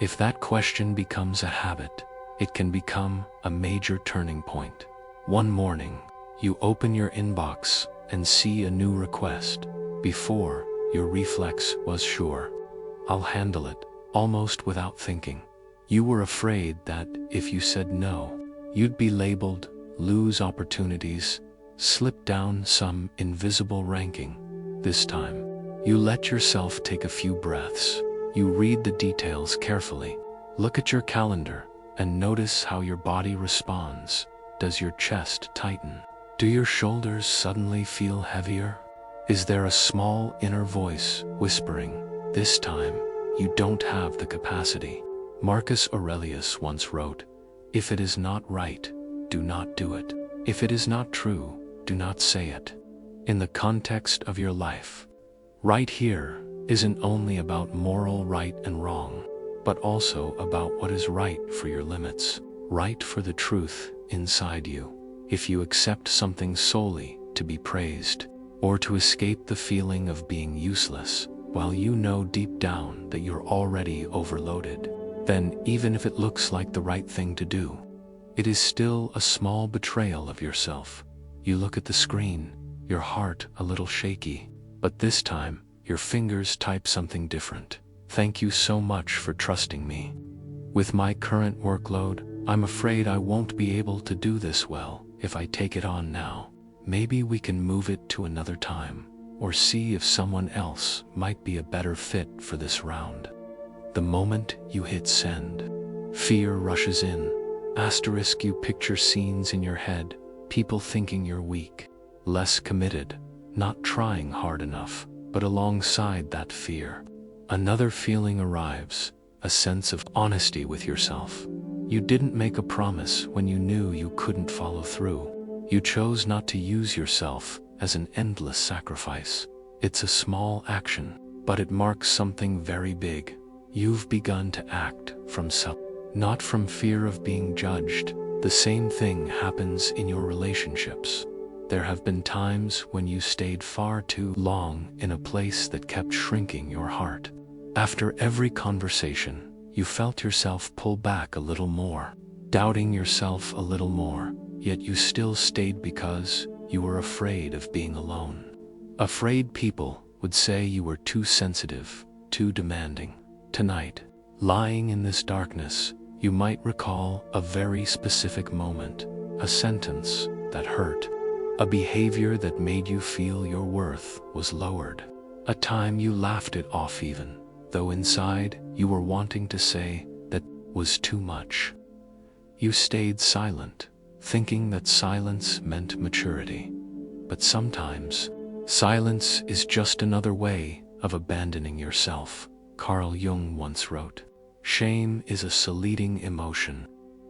S1: If that question becomes a habit, it can become a major turning point. One morning, you open your inbox and see a new request. Before, your reflex was sure, I'll handle it, almost without thinking. You were afraid that if you said no, you'd be labeled, lose opportunities, slip down some invisible ranking. This time, you let yourself take a few breaths. You read the details carefully. Look at your calendar and notice how your body responds. Does your chest tighten? Do your shoulders suddenly feel heavier? Is there a small inner voice whispering, this time, you don't have the capacity? Marcus Aurelius once wrote, if it is not right, do not do it. If it is not true, do not say it. In the context of your life, right here isn't only about moral right and wrong, but also about what is right for your limits, right for the truth inside you. If you accept something solely to be praised, or to escape the feeling of being useless, while you know deep down that you're already overloaded, then even if it looks like the right thing to do, it is still a small betrayal of yourself. You look at the screen, your heart a little shaky, but this time, your fingers type something different. Thank you so much for trusting me. With my current workload, I'm afraid I won't be able to do this well if I take it on now. Maybe we can move it to another time, or see if someone else might be a better fit for this round. The moment you hit send, fear rushes in. Asterisk, you picture scenes in your head, people thinking you're weak, less committed, not trying hard enough. But alongside that fear, another feeling arrives, a sense of honesty with yourself. You didn't make a promise when you knew you couldn't follow through. You chose not to use yourself as an endless sacrifice. It's a small action, but it marks something very big. You've begun to act from self, not from fear of being judged. The same thing happens in your relationships. There have been times when you stayed far too long in a place that kept shrinking your heart. After every conversation, You felt yourself pull back a little more, doubting yourself a little more, yet you still stayed because you were afraid of being alone. Afraid people would say you were too sensitive, too demanding. Tonight, lying in this darkness, you might recall a very specific moment, a sentence that hurt, a behavior that made you feel your worth was lowered, a time you laughed it off even, though inside you were wanting to say that was too much. You stayed silent, thinking that silence meant maturity. But sometimes, silence is just another way of abandoning yourself. Carl Jung once wrote, "Shame is a sleeting emotion.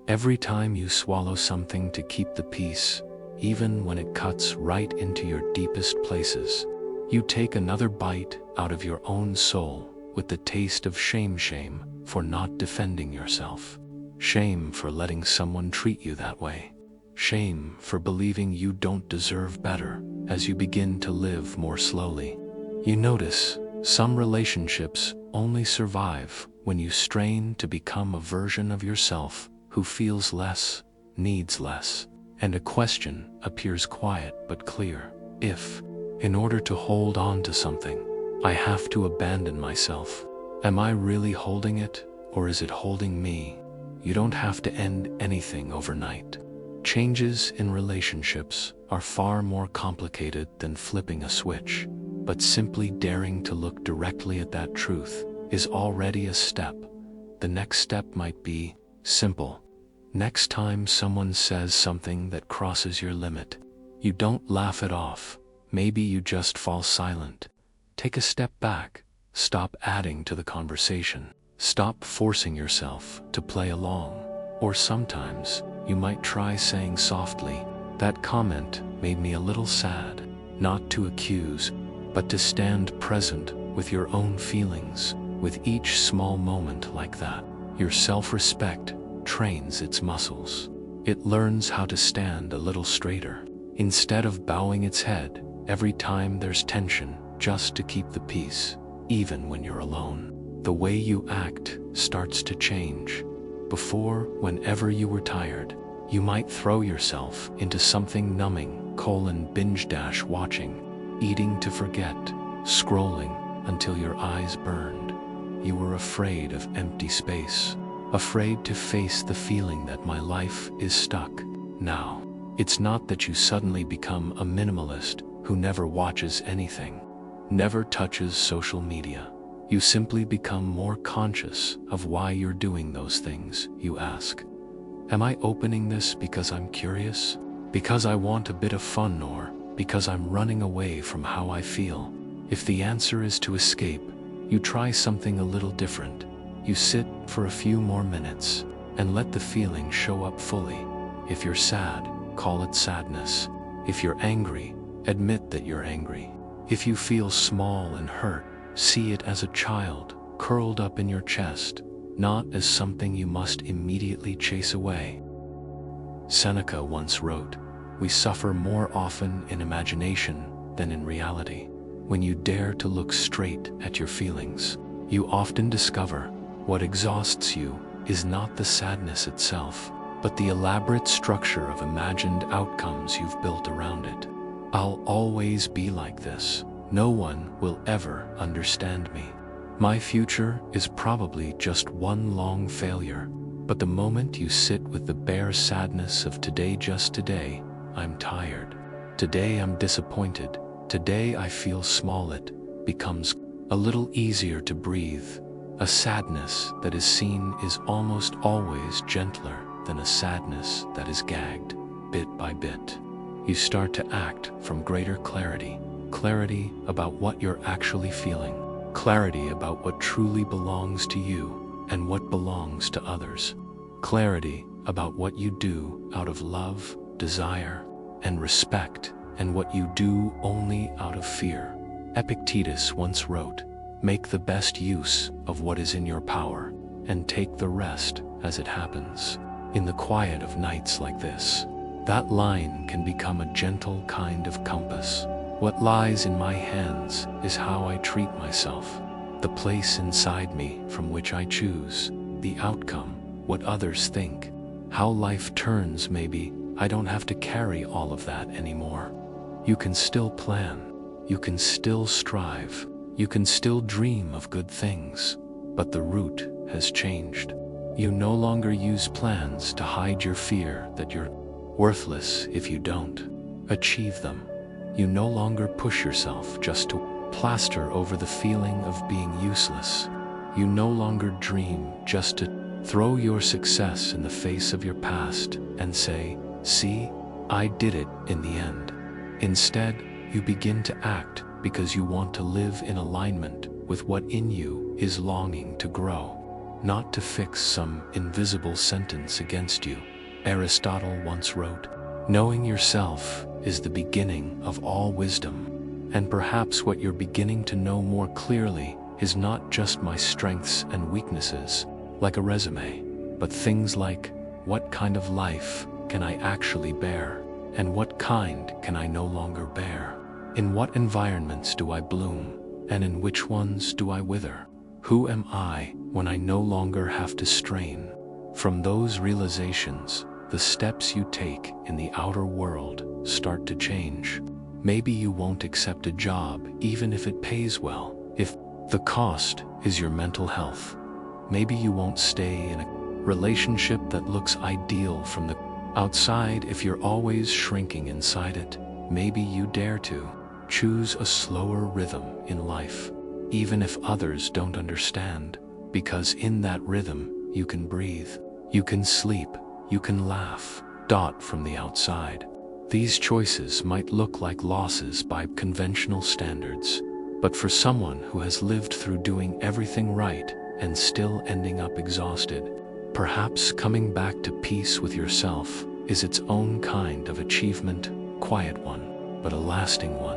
S1: Every time you swallow something to keep the peace, even when it cuts right into your deepest places, you take another bite out of your own soul with the taste of shame for not defending yourself. Shame for letting someone treat you that way. Shame for believing you don't deserve better as you begin to live more slowly. You notice some relationships only survive when you strain to become a version of yourself who feels less, needs less, and a question appears quiet but clear. If, in order to hold on to something, I have to abandon myself, am I really holding it, or is it holding me? You don't have to end anything overnight. Changes in relationships are far more complicated than flipping a switch, but simply daring to look directly at that truth is already a step. The next step might be simple. Next time someone says something that crosses your limit, you don't laugh it off. Maybe you just fall silent. Take a step back. Stop adding to the conversation. Stop forcing yourself to play along. Or sometimes, you might try saying softly, "That comment made me a little sad," not to accuse, but to stand present with your own feelings. With each small moment like that, your self-respect trains its muscles. It learns how to stand a little straighter, instead of bowing its head every time there's tension just to keep the peace. Even when you're alone, the way you act starts to change. Before, whenever you were tired, you might throw yourself into something numbing, binge watching, eating to forget, scrolling until your eyes burned. You were afraid of empty space, afraid to face the feeling that my life is stuck. Now, it's not that you suddenly become a minimalist who never watches anything, never touches social media. You simply become more conscious of why you're doing those things. You ask, am I opening this because I'm curious? Because I want a bit of fun, or because I'm running away from how I feel? If the answer is to escape, you try something a little different. You sit for a few more minutes and let the feeling show up fully. If you're sad, call it sadness. If you're angry, admit that you're angry. If you feel small and hurt, see it as a child curled up in your chest, not as something you must immediately chase away. Seneca once wrote, "We suffer more often in imagination than in reality." When you dare to look straight at your feelings, you often discover what exhausts you is not the sadness itself, but the elaborate structure of imagined outcomes you've built around it. I'll always be like this. No one will ever understand me. My future is probably just one long failure. But the moment you sit with the bare sadness of today, just today, I'm tired. Today I'm disappointed. Today I feel small, it becomes a little easier to breathe. A sadness that is seen is almost always gentler than a sadness that is gagged, bit by bit. You start to act from greater clarity. Clarity about what you're actually feeling. Clarity about what truly belongs to you and what belongs to others. Clarity about what you do out of love, desire, and respect, and what you do only out of fear. Epictetus once wrote, "Make the best use of what is in your power, and take the rest as it happens." In the quiet of nights like this, that line can become a gentle kind of compass. What lies in my hands is how I treat myself, the place inside me from which I choose the outcome, what others think, how life turns. Maybe I don't have to carry all of that anymore. You can still plan, you can still strive, you can still dream of good things, but the route has changed. You no longer use plans to hide your fear that you're worthless if you don't achieve them. You no longer push yourself just to plaster over the feeling of being useless. You no longer dream just to throw your success in the face of your past and say, "See, I did it in the end." Instead, you begin to act because you want to live in alignment with what in you is longing to grow, not to fix some invisible sentence against you. Aristotle once wrote, "Knowing yourself is the beginning of all wisdom." And perhaps what you're beginning to know more clearly is not just my strengths and weaknesses, like a resume, but things like, what kind of life can I actually bear, and what kind can I no longer bear? In what environments do I bloom, and in which ones do I wither? Who am I when I no longer have to strain? From those realizations, the steps you take in the outer world start to change. Maybe you won't accept a job even if it pays well, if the cost is your mental health. Maybe you won't stay in a relationship that looks ideal from the outside if you're always shrinking inside it. Maybe you dare to choose a slower rhythm in life, even if others don't understand, because in that rhythm you can breathe, you can sleep, you can laugh. From the outside, these choices might look like losses by conventional standards, but for someone who has lived through doing everything right and still ending up exhausted, perhaps coming back to peace with yourself is its own kind of achievement, quiet one, but a lasting one.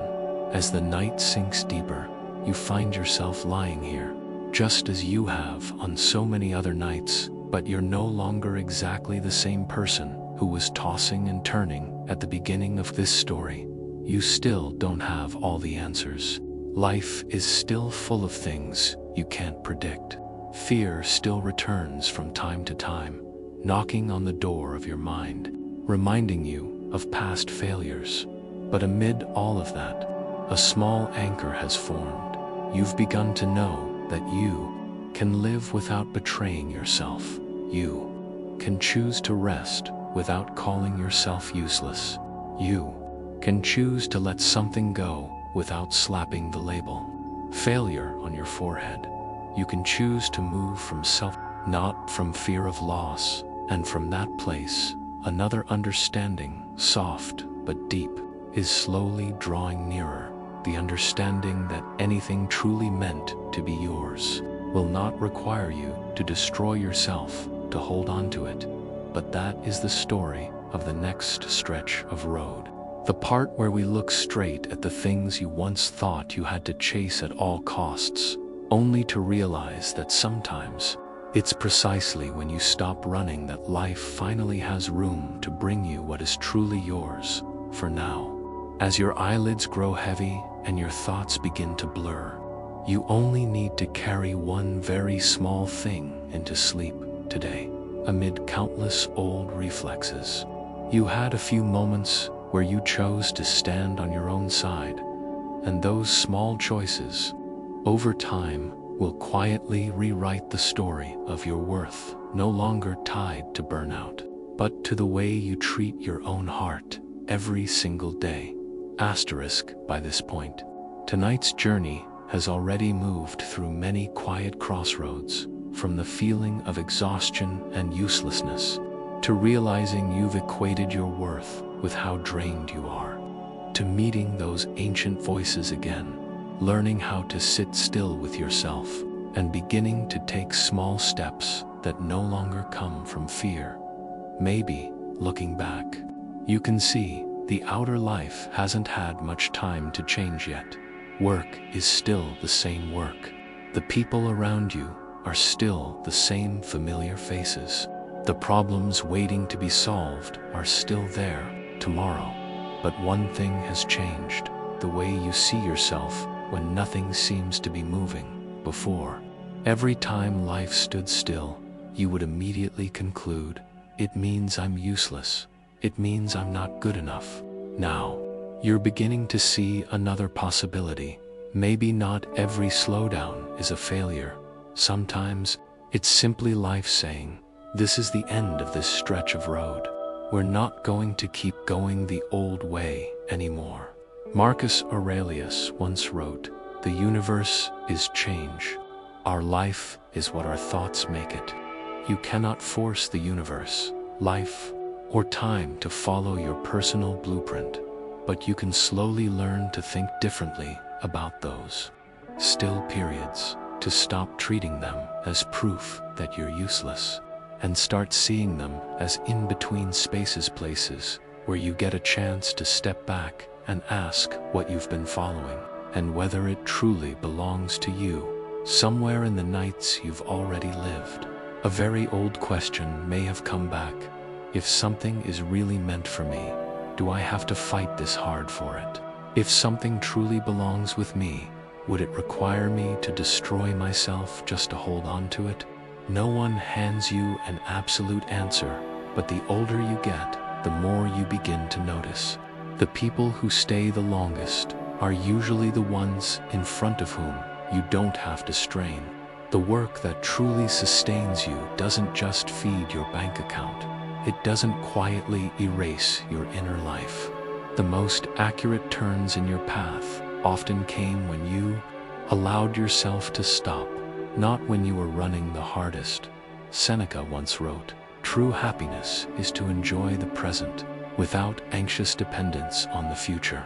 S1: As the night sinks deeper, you find yourself lying here, just as you have on so many other nights, but you're no longer exactly the same person who was tossing and turning at the beginning of this story. You still don't have all the answers. Life is still full of things you can't predict. Fear still returns from time to time, knocking on the door of your mind, reminding you of past failures. But amid all of that, a small anchor has formed. You've begun to know that you can live without betraying yourself. You can choose to rest without calling yourself useless. You can choose to let something go without slapping the label failure on your forehead. You can choose to move from self, not from fear of loss, and from that place, another understanding, soft but deep, is slowly drawing nearer. The understanding that anything truly meant to be yours will not require you to destroy yourself to hold on to it. But that is the story of the next stretch of road. The part where we look straight at the things you once thought you had to chase at all costs, only to realize that sometimes it's precisely when you stop running that life finally has room to bring you what is truly yours for now. As your eyelids grow heavy and your thoughts begin to blur, you only need to carry one very small thing into sleep today. Amid countless old reflexes, you had a few moments where you chose to stand on your own side, and those small choices, over time, will quietly rewrite the story of your worth, no longer tied to burnout, but to the way you treat your own heart every single day. By this point, tonight's journey has already moved through many quiet crossroads, from the feeling of exhaustion and uselessness, to realizing you've equated your worth with how drained you are, to meeting those ancient voices again, learning how to sit still with yourself, and beginning to take small steps that no longer come from fear. Maybe, looking back, you can see the outer life hasn't had much time to change yet. Work is still the same work. The people around you are still the same familiar faces. The problems waiting to be solved are still there tomorrow. But one thing has changed: the way you see yourself when nothing seems to be moving. Before, every time life stood still, you would immediately conclude, it means I'm useless. It means I'm not good enough. Now, you're beginning to see another possibility. Maybe not every slowdown is a failure. Sometimes, it's simply life saying, this is the end of this stretch of road. We're not going to keep going the old way anymore. Marcus Aurelius once wrote, the universe is change. Our life is what our thoughts make it. You cannot force the universe, life, or time to follow your personal blueprint, but you can slowly learn to think differently about those still periods, to stop treating them as proof that you're useless, and start seeing them as in-between spaces, places where you get a chance to step back and ask what you've been following, and whether it truly belongs to you, somewhere in the nights you've already lived. A very old question may have come back. If something is really meant for me, do I have to fight this hard for it? If something truly belongs with me, would it require me to destroy myself just to hold on to it? No one hands you an absolute answer, but the older you get, the more you begin to notice. The people who stay the longest are usually the ones in front of whom you don't have to strain. The work that truly sustains you doesn't just feed your bank account. It doesn't quietly erase your inner life. The most accurate turns in your path often came when you allowed yourself to stop, not when you were running the hardest. Seneca once wrote, true happiness is to enjoy the present without anxious dependence on the future.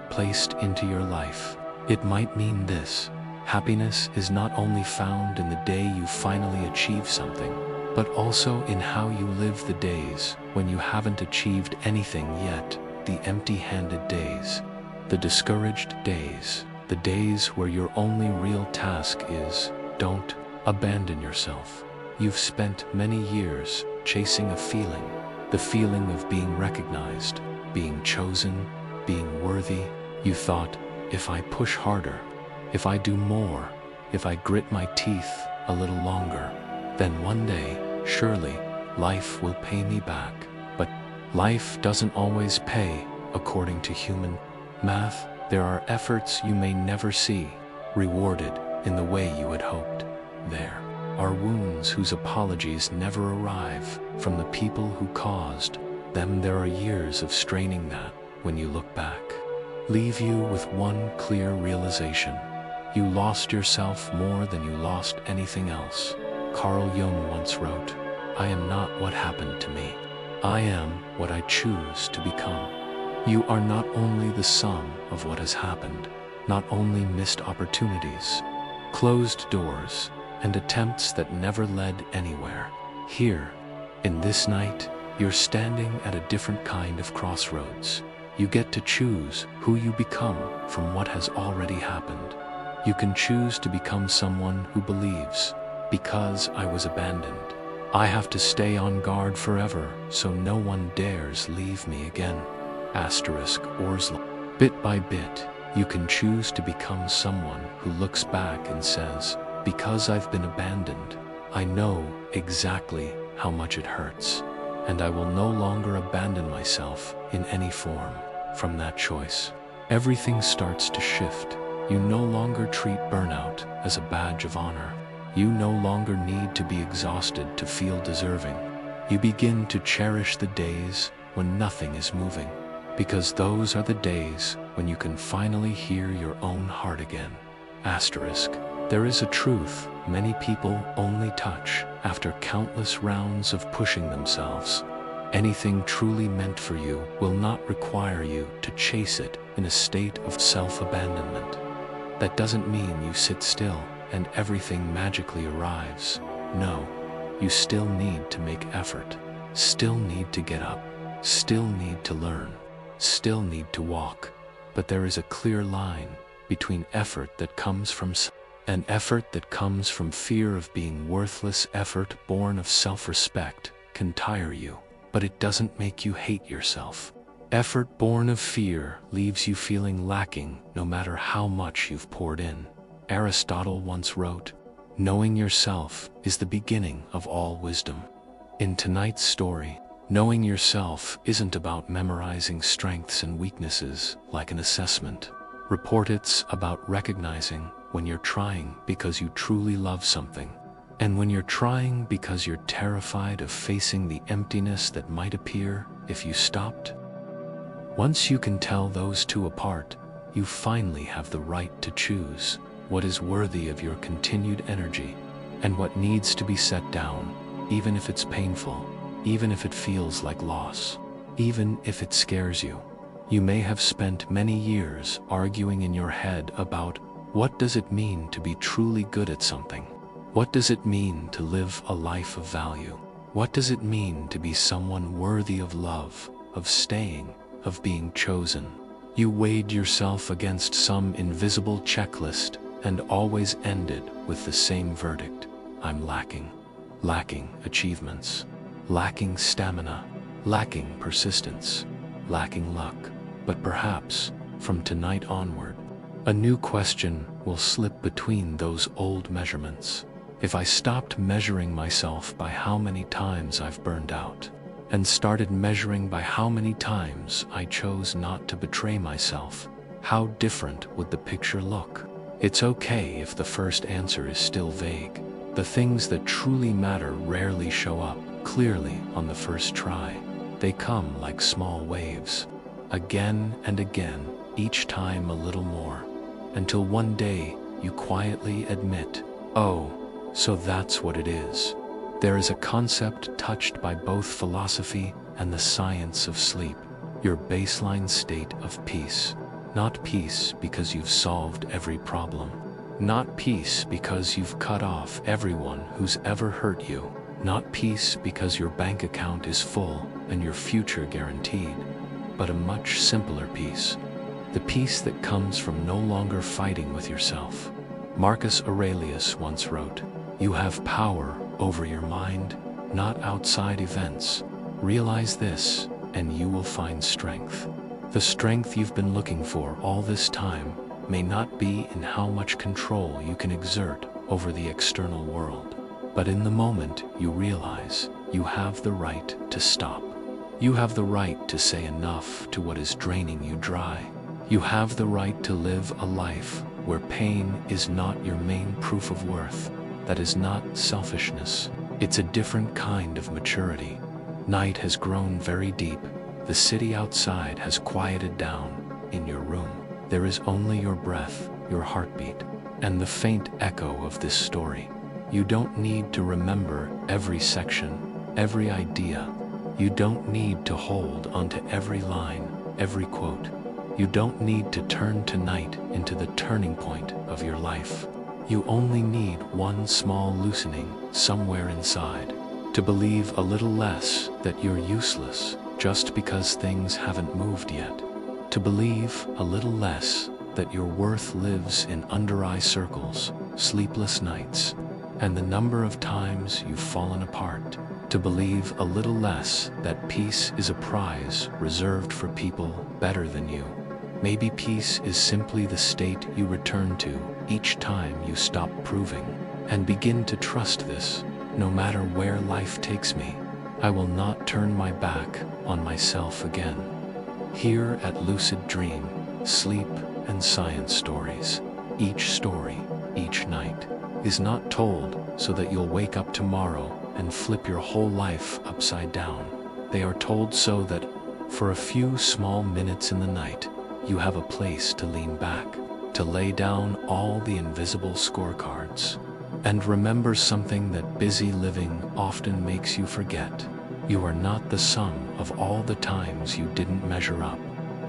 S1: Placed into your life, it might mean this: happiness is not only found in the day you finally achieve something, but also in how you live the days when you haven't achieved anything yet, the empty-handed days, the discouraged days, the days where your only real task is, don't abandon yourself. You've spent many years chasing a feeling, the feeling of being recognized, being chosen, being worthy. You thought, if I push harder, if I do more, if I grit my teeth a little longer, then one day, surely, life will pay me back. But life doesn't always pay, according to human math. There are efforts you may never see rewarded in the way you had hoped. There are wounds whose apologies never arrive from the people who caused them. There are years of straining that, when you look back, leave you with one clear realization: you lost yourself more than you lost anything else. Carl Jung once wrote, I am not what happened to me. I am what I choose to become. You are not only the sum of what has happened, not only missed opportunities, closed doors, and attempts that never led anywhere. Here, in this night, you're standing at a different kind of crossroads. You get to choose who you become from what has already happened. You can choose to become someone who believes, because I was abandoned, I have to stay on guard forever so no one dares leave me again. *Orsla. Bit by bit, you can choose to become someone who looks back and says, because I've been abandoned, I know exactly how much it hurts, and I will no longer abandon myself in any form. From that choice, everything starts to shift. You no longer treat burnout as a badge of honor. You no longer need to be exhausted to feel deserving. You begin to cherish the days when nothing is moving, because those are the days when you can finally hear your own heart again. There is a truth many people only touch after countless rounds of pushing themselves. Anything truly meant for you will not require you to chase it in a state of self-abandonment. That doesn't mean you sit still and everything magically arrives. No, you still need to make effort, still need to get up, still need to learn, still need to walk. But there is a clear line between effort that comes from and effort that comes from fear of being worthless. Effort born of self-respect can tire you, but it doesn't make you hate yourself. Effort born of fear leaves you feeling lacking no matter how much you've poured in. Aristotle once wrote, Knowing yourself is the beginning of all wisdom. In tonight's story, knowing yourself isn't about memorizing strengths and weaknesses like an assessment. It's about recognizing when you're trying because you truly love something, and when you're trying because you're terrified of facing the emptiness that might appear if you stopped. Once you can tell those two apart, you finally have the right to choose what is worthy of your continued energy and what needs to be set down, even if it's painful, even if it feels like loss, even if it scares you. You may have spent many years arguing in your head about what does it mean to be truly good at something? What does it mean to live a life of value? What does it mean to be someone worthy of love, of staying, of being chosen? You weighed yourself against some invisible checklist and always ended with the same verdict: I'm lacking. Lacking achievements, lacking stamina, lacking persistence, lacking luck. But perhaps, from tonight onward, a new question will slip between those old measurements. If I stopped measuring myself by how many times I've burned out, and started measuring by how many times I chose not to betray myself, how different would the picture look? It's okay if the first answer is still vague. The things that truly matter rarely show up clearly on the first try. They come like small waves, again and again, each time a little more, until one day you quietly admit, oh, so that's what it is. There is a concept touched by both philosophy and the science of sleep: your baseline state of peace. Not peace because you've solved every problem. Not peace because you've cut off everyone who's ever hurt you. Not peace because your bank account is full and your future guaranteed. But a much simpler peace. The peace that comes from no longer fighting with yourself. Marcus Aurelius once wrote, "You have power over your mind, not outside events. Realize this, and you will find strength." The strength you've been looking for all this time may not be in how much control you can exert over the external world, but in the moment you realize you have the right to stop. You have the right to say enough to what is draining you dry. You have the right to live a life where pain is not your main proof of worth. That is not selfishness. It's a different kind of maturity. Night has grown very deep. The city outside has quieted down. In your room, there is only your breath, your heartbeat, and the faint echo of this story. You don't need to remember every section, every idea. You don't need to hold onto every line, every quote. You don't need to turn tonight into the turning point of your life. You only need one small loosening somewhere inside, to believe a little less that you're useless just because things haven't moved yet. To believe a little less that your worth lives in under-eye circles, sleepless nights, and the number of times you've fallen apart. To believe a little less that peace is a prize reserved for people better than you. Maybe peace is simply the state you return to each time you stop proving and begin to trust this: no matter where life takes me, I will not turn my back on myself again. Here at Lucid Dream, Sleep and Science Stories, each story, each night, is not told so that you'll wake up tomorrow and flip your whole life upside down. They are told so that, for a few small minutes in the night, you have a place to lean back, to lay down all the invisible scorecards, and remember something that busy living often makes you forget. You are not the sum of all the times you didn't measure up.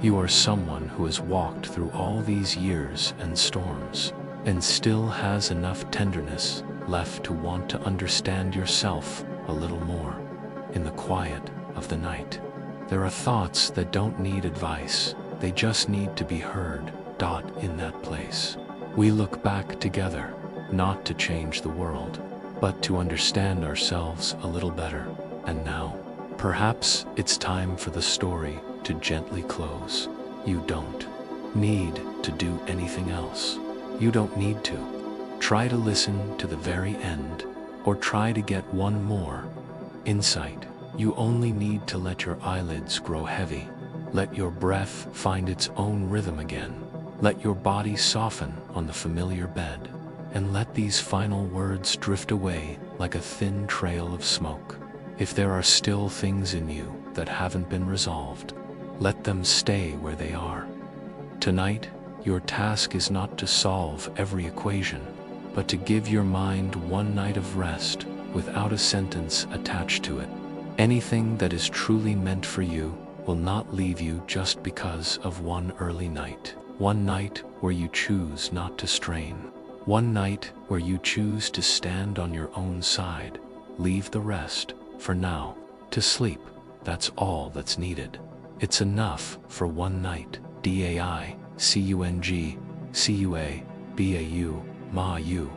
S1: You are someone who has walked through all these years and storms, and still has enough tenderness left to want to understand yourself a little more. In the quiet of the night, there are thoughts that don't need advice. They just need to be heard. In that place, we look back together, not to change the world, but to understand ourselves a little better. And now, perhaps it's time for the story to gently close. You don't need to do anything else. You don't need to. Try to listen to the very end, or try to get one more insight. You only need to let your eyelids grow heavy. Let your breath find its own rhythm again. Let your body soften on the familiar bed. And let these final words drift away like a thin trail of smoke. If there are still things in you that haven't been resolved, let them stay where they are. Tonight, your task is not to solve every equation, but to give your mind one night of rest without a sentence attached to it. Anything that is truly meant for you will not leave you just because of one early night. One night where you choose not to strain. One night where you choose to stand on your own side. Leave the rest, for now, to sleep. That's all that's needed. It's enough for one night. DAICUNG CUA BAU MA U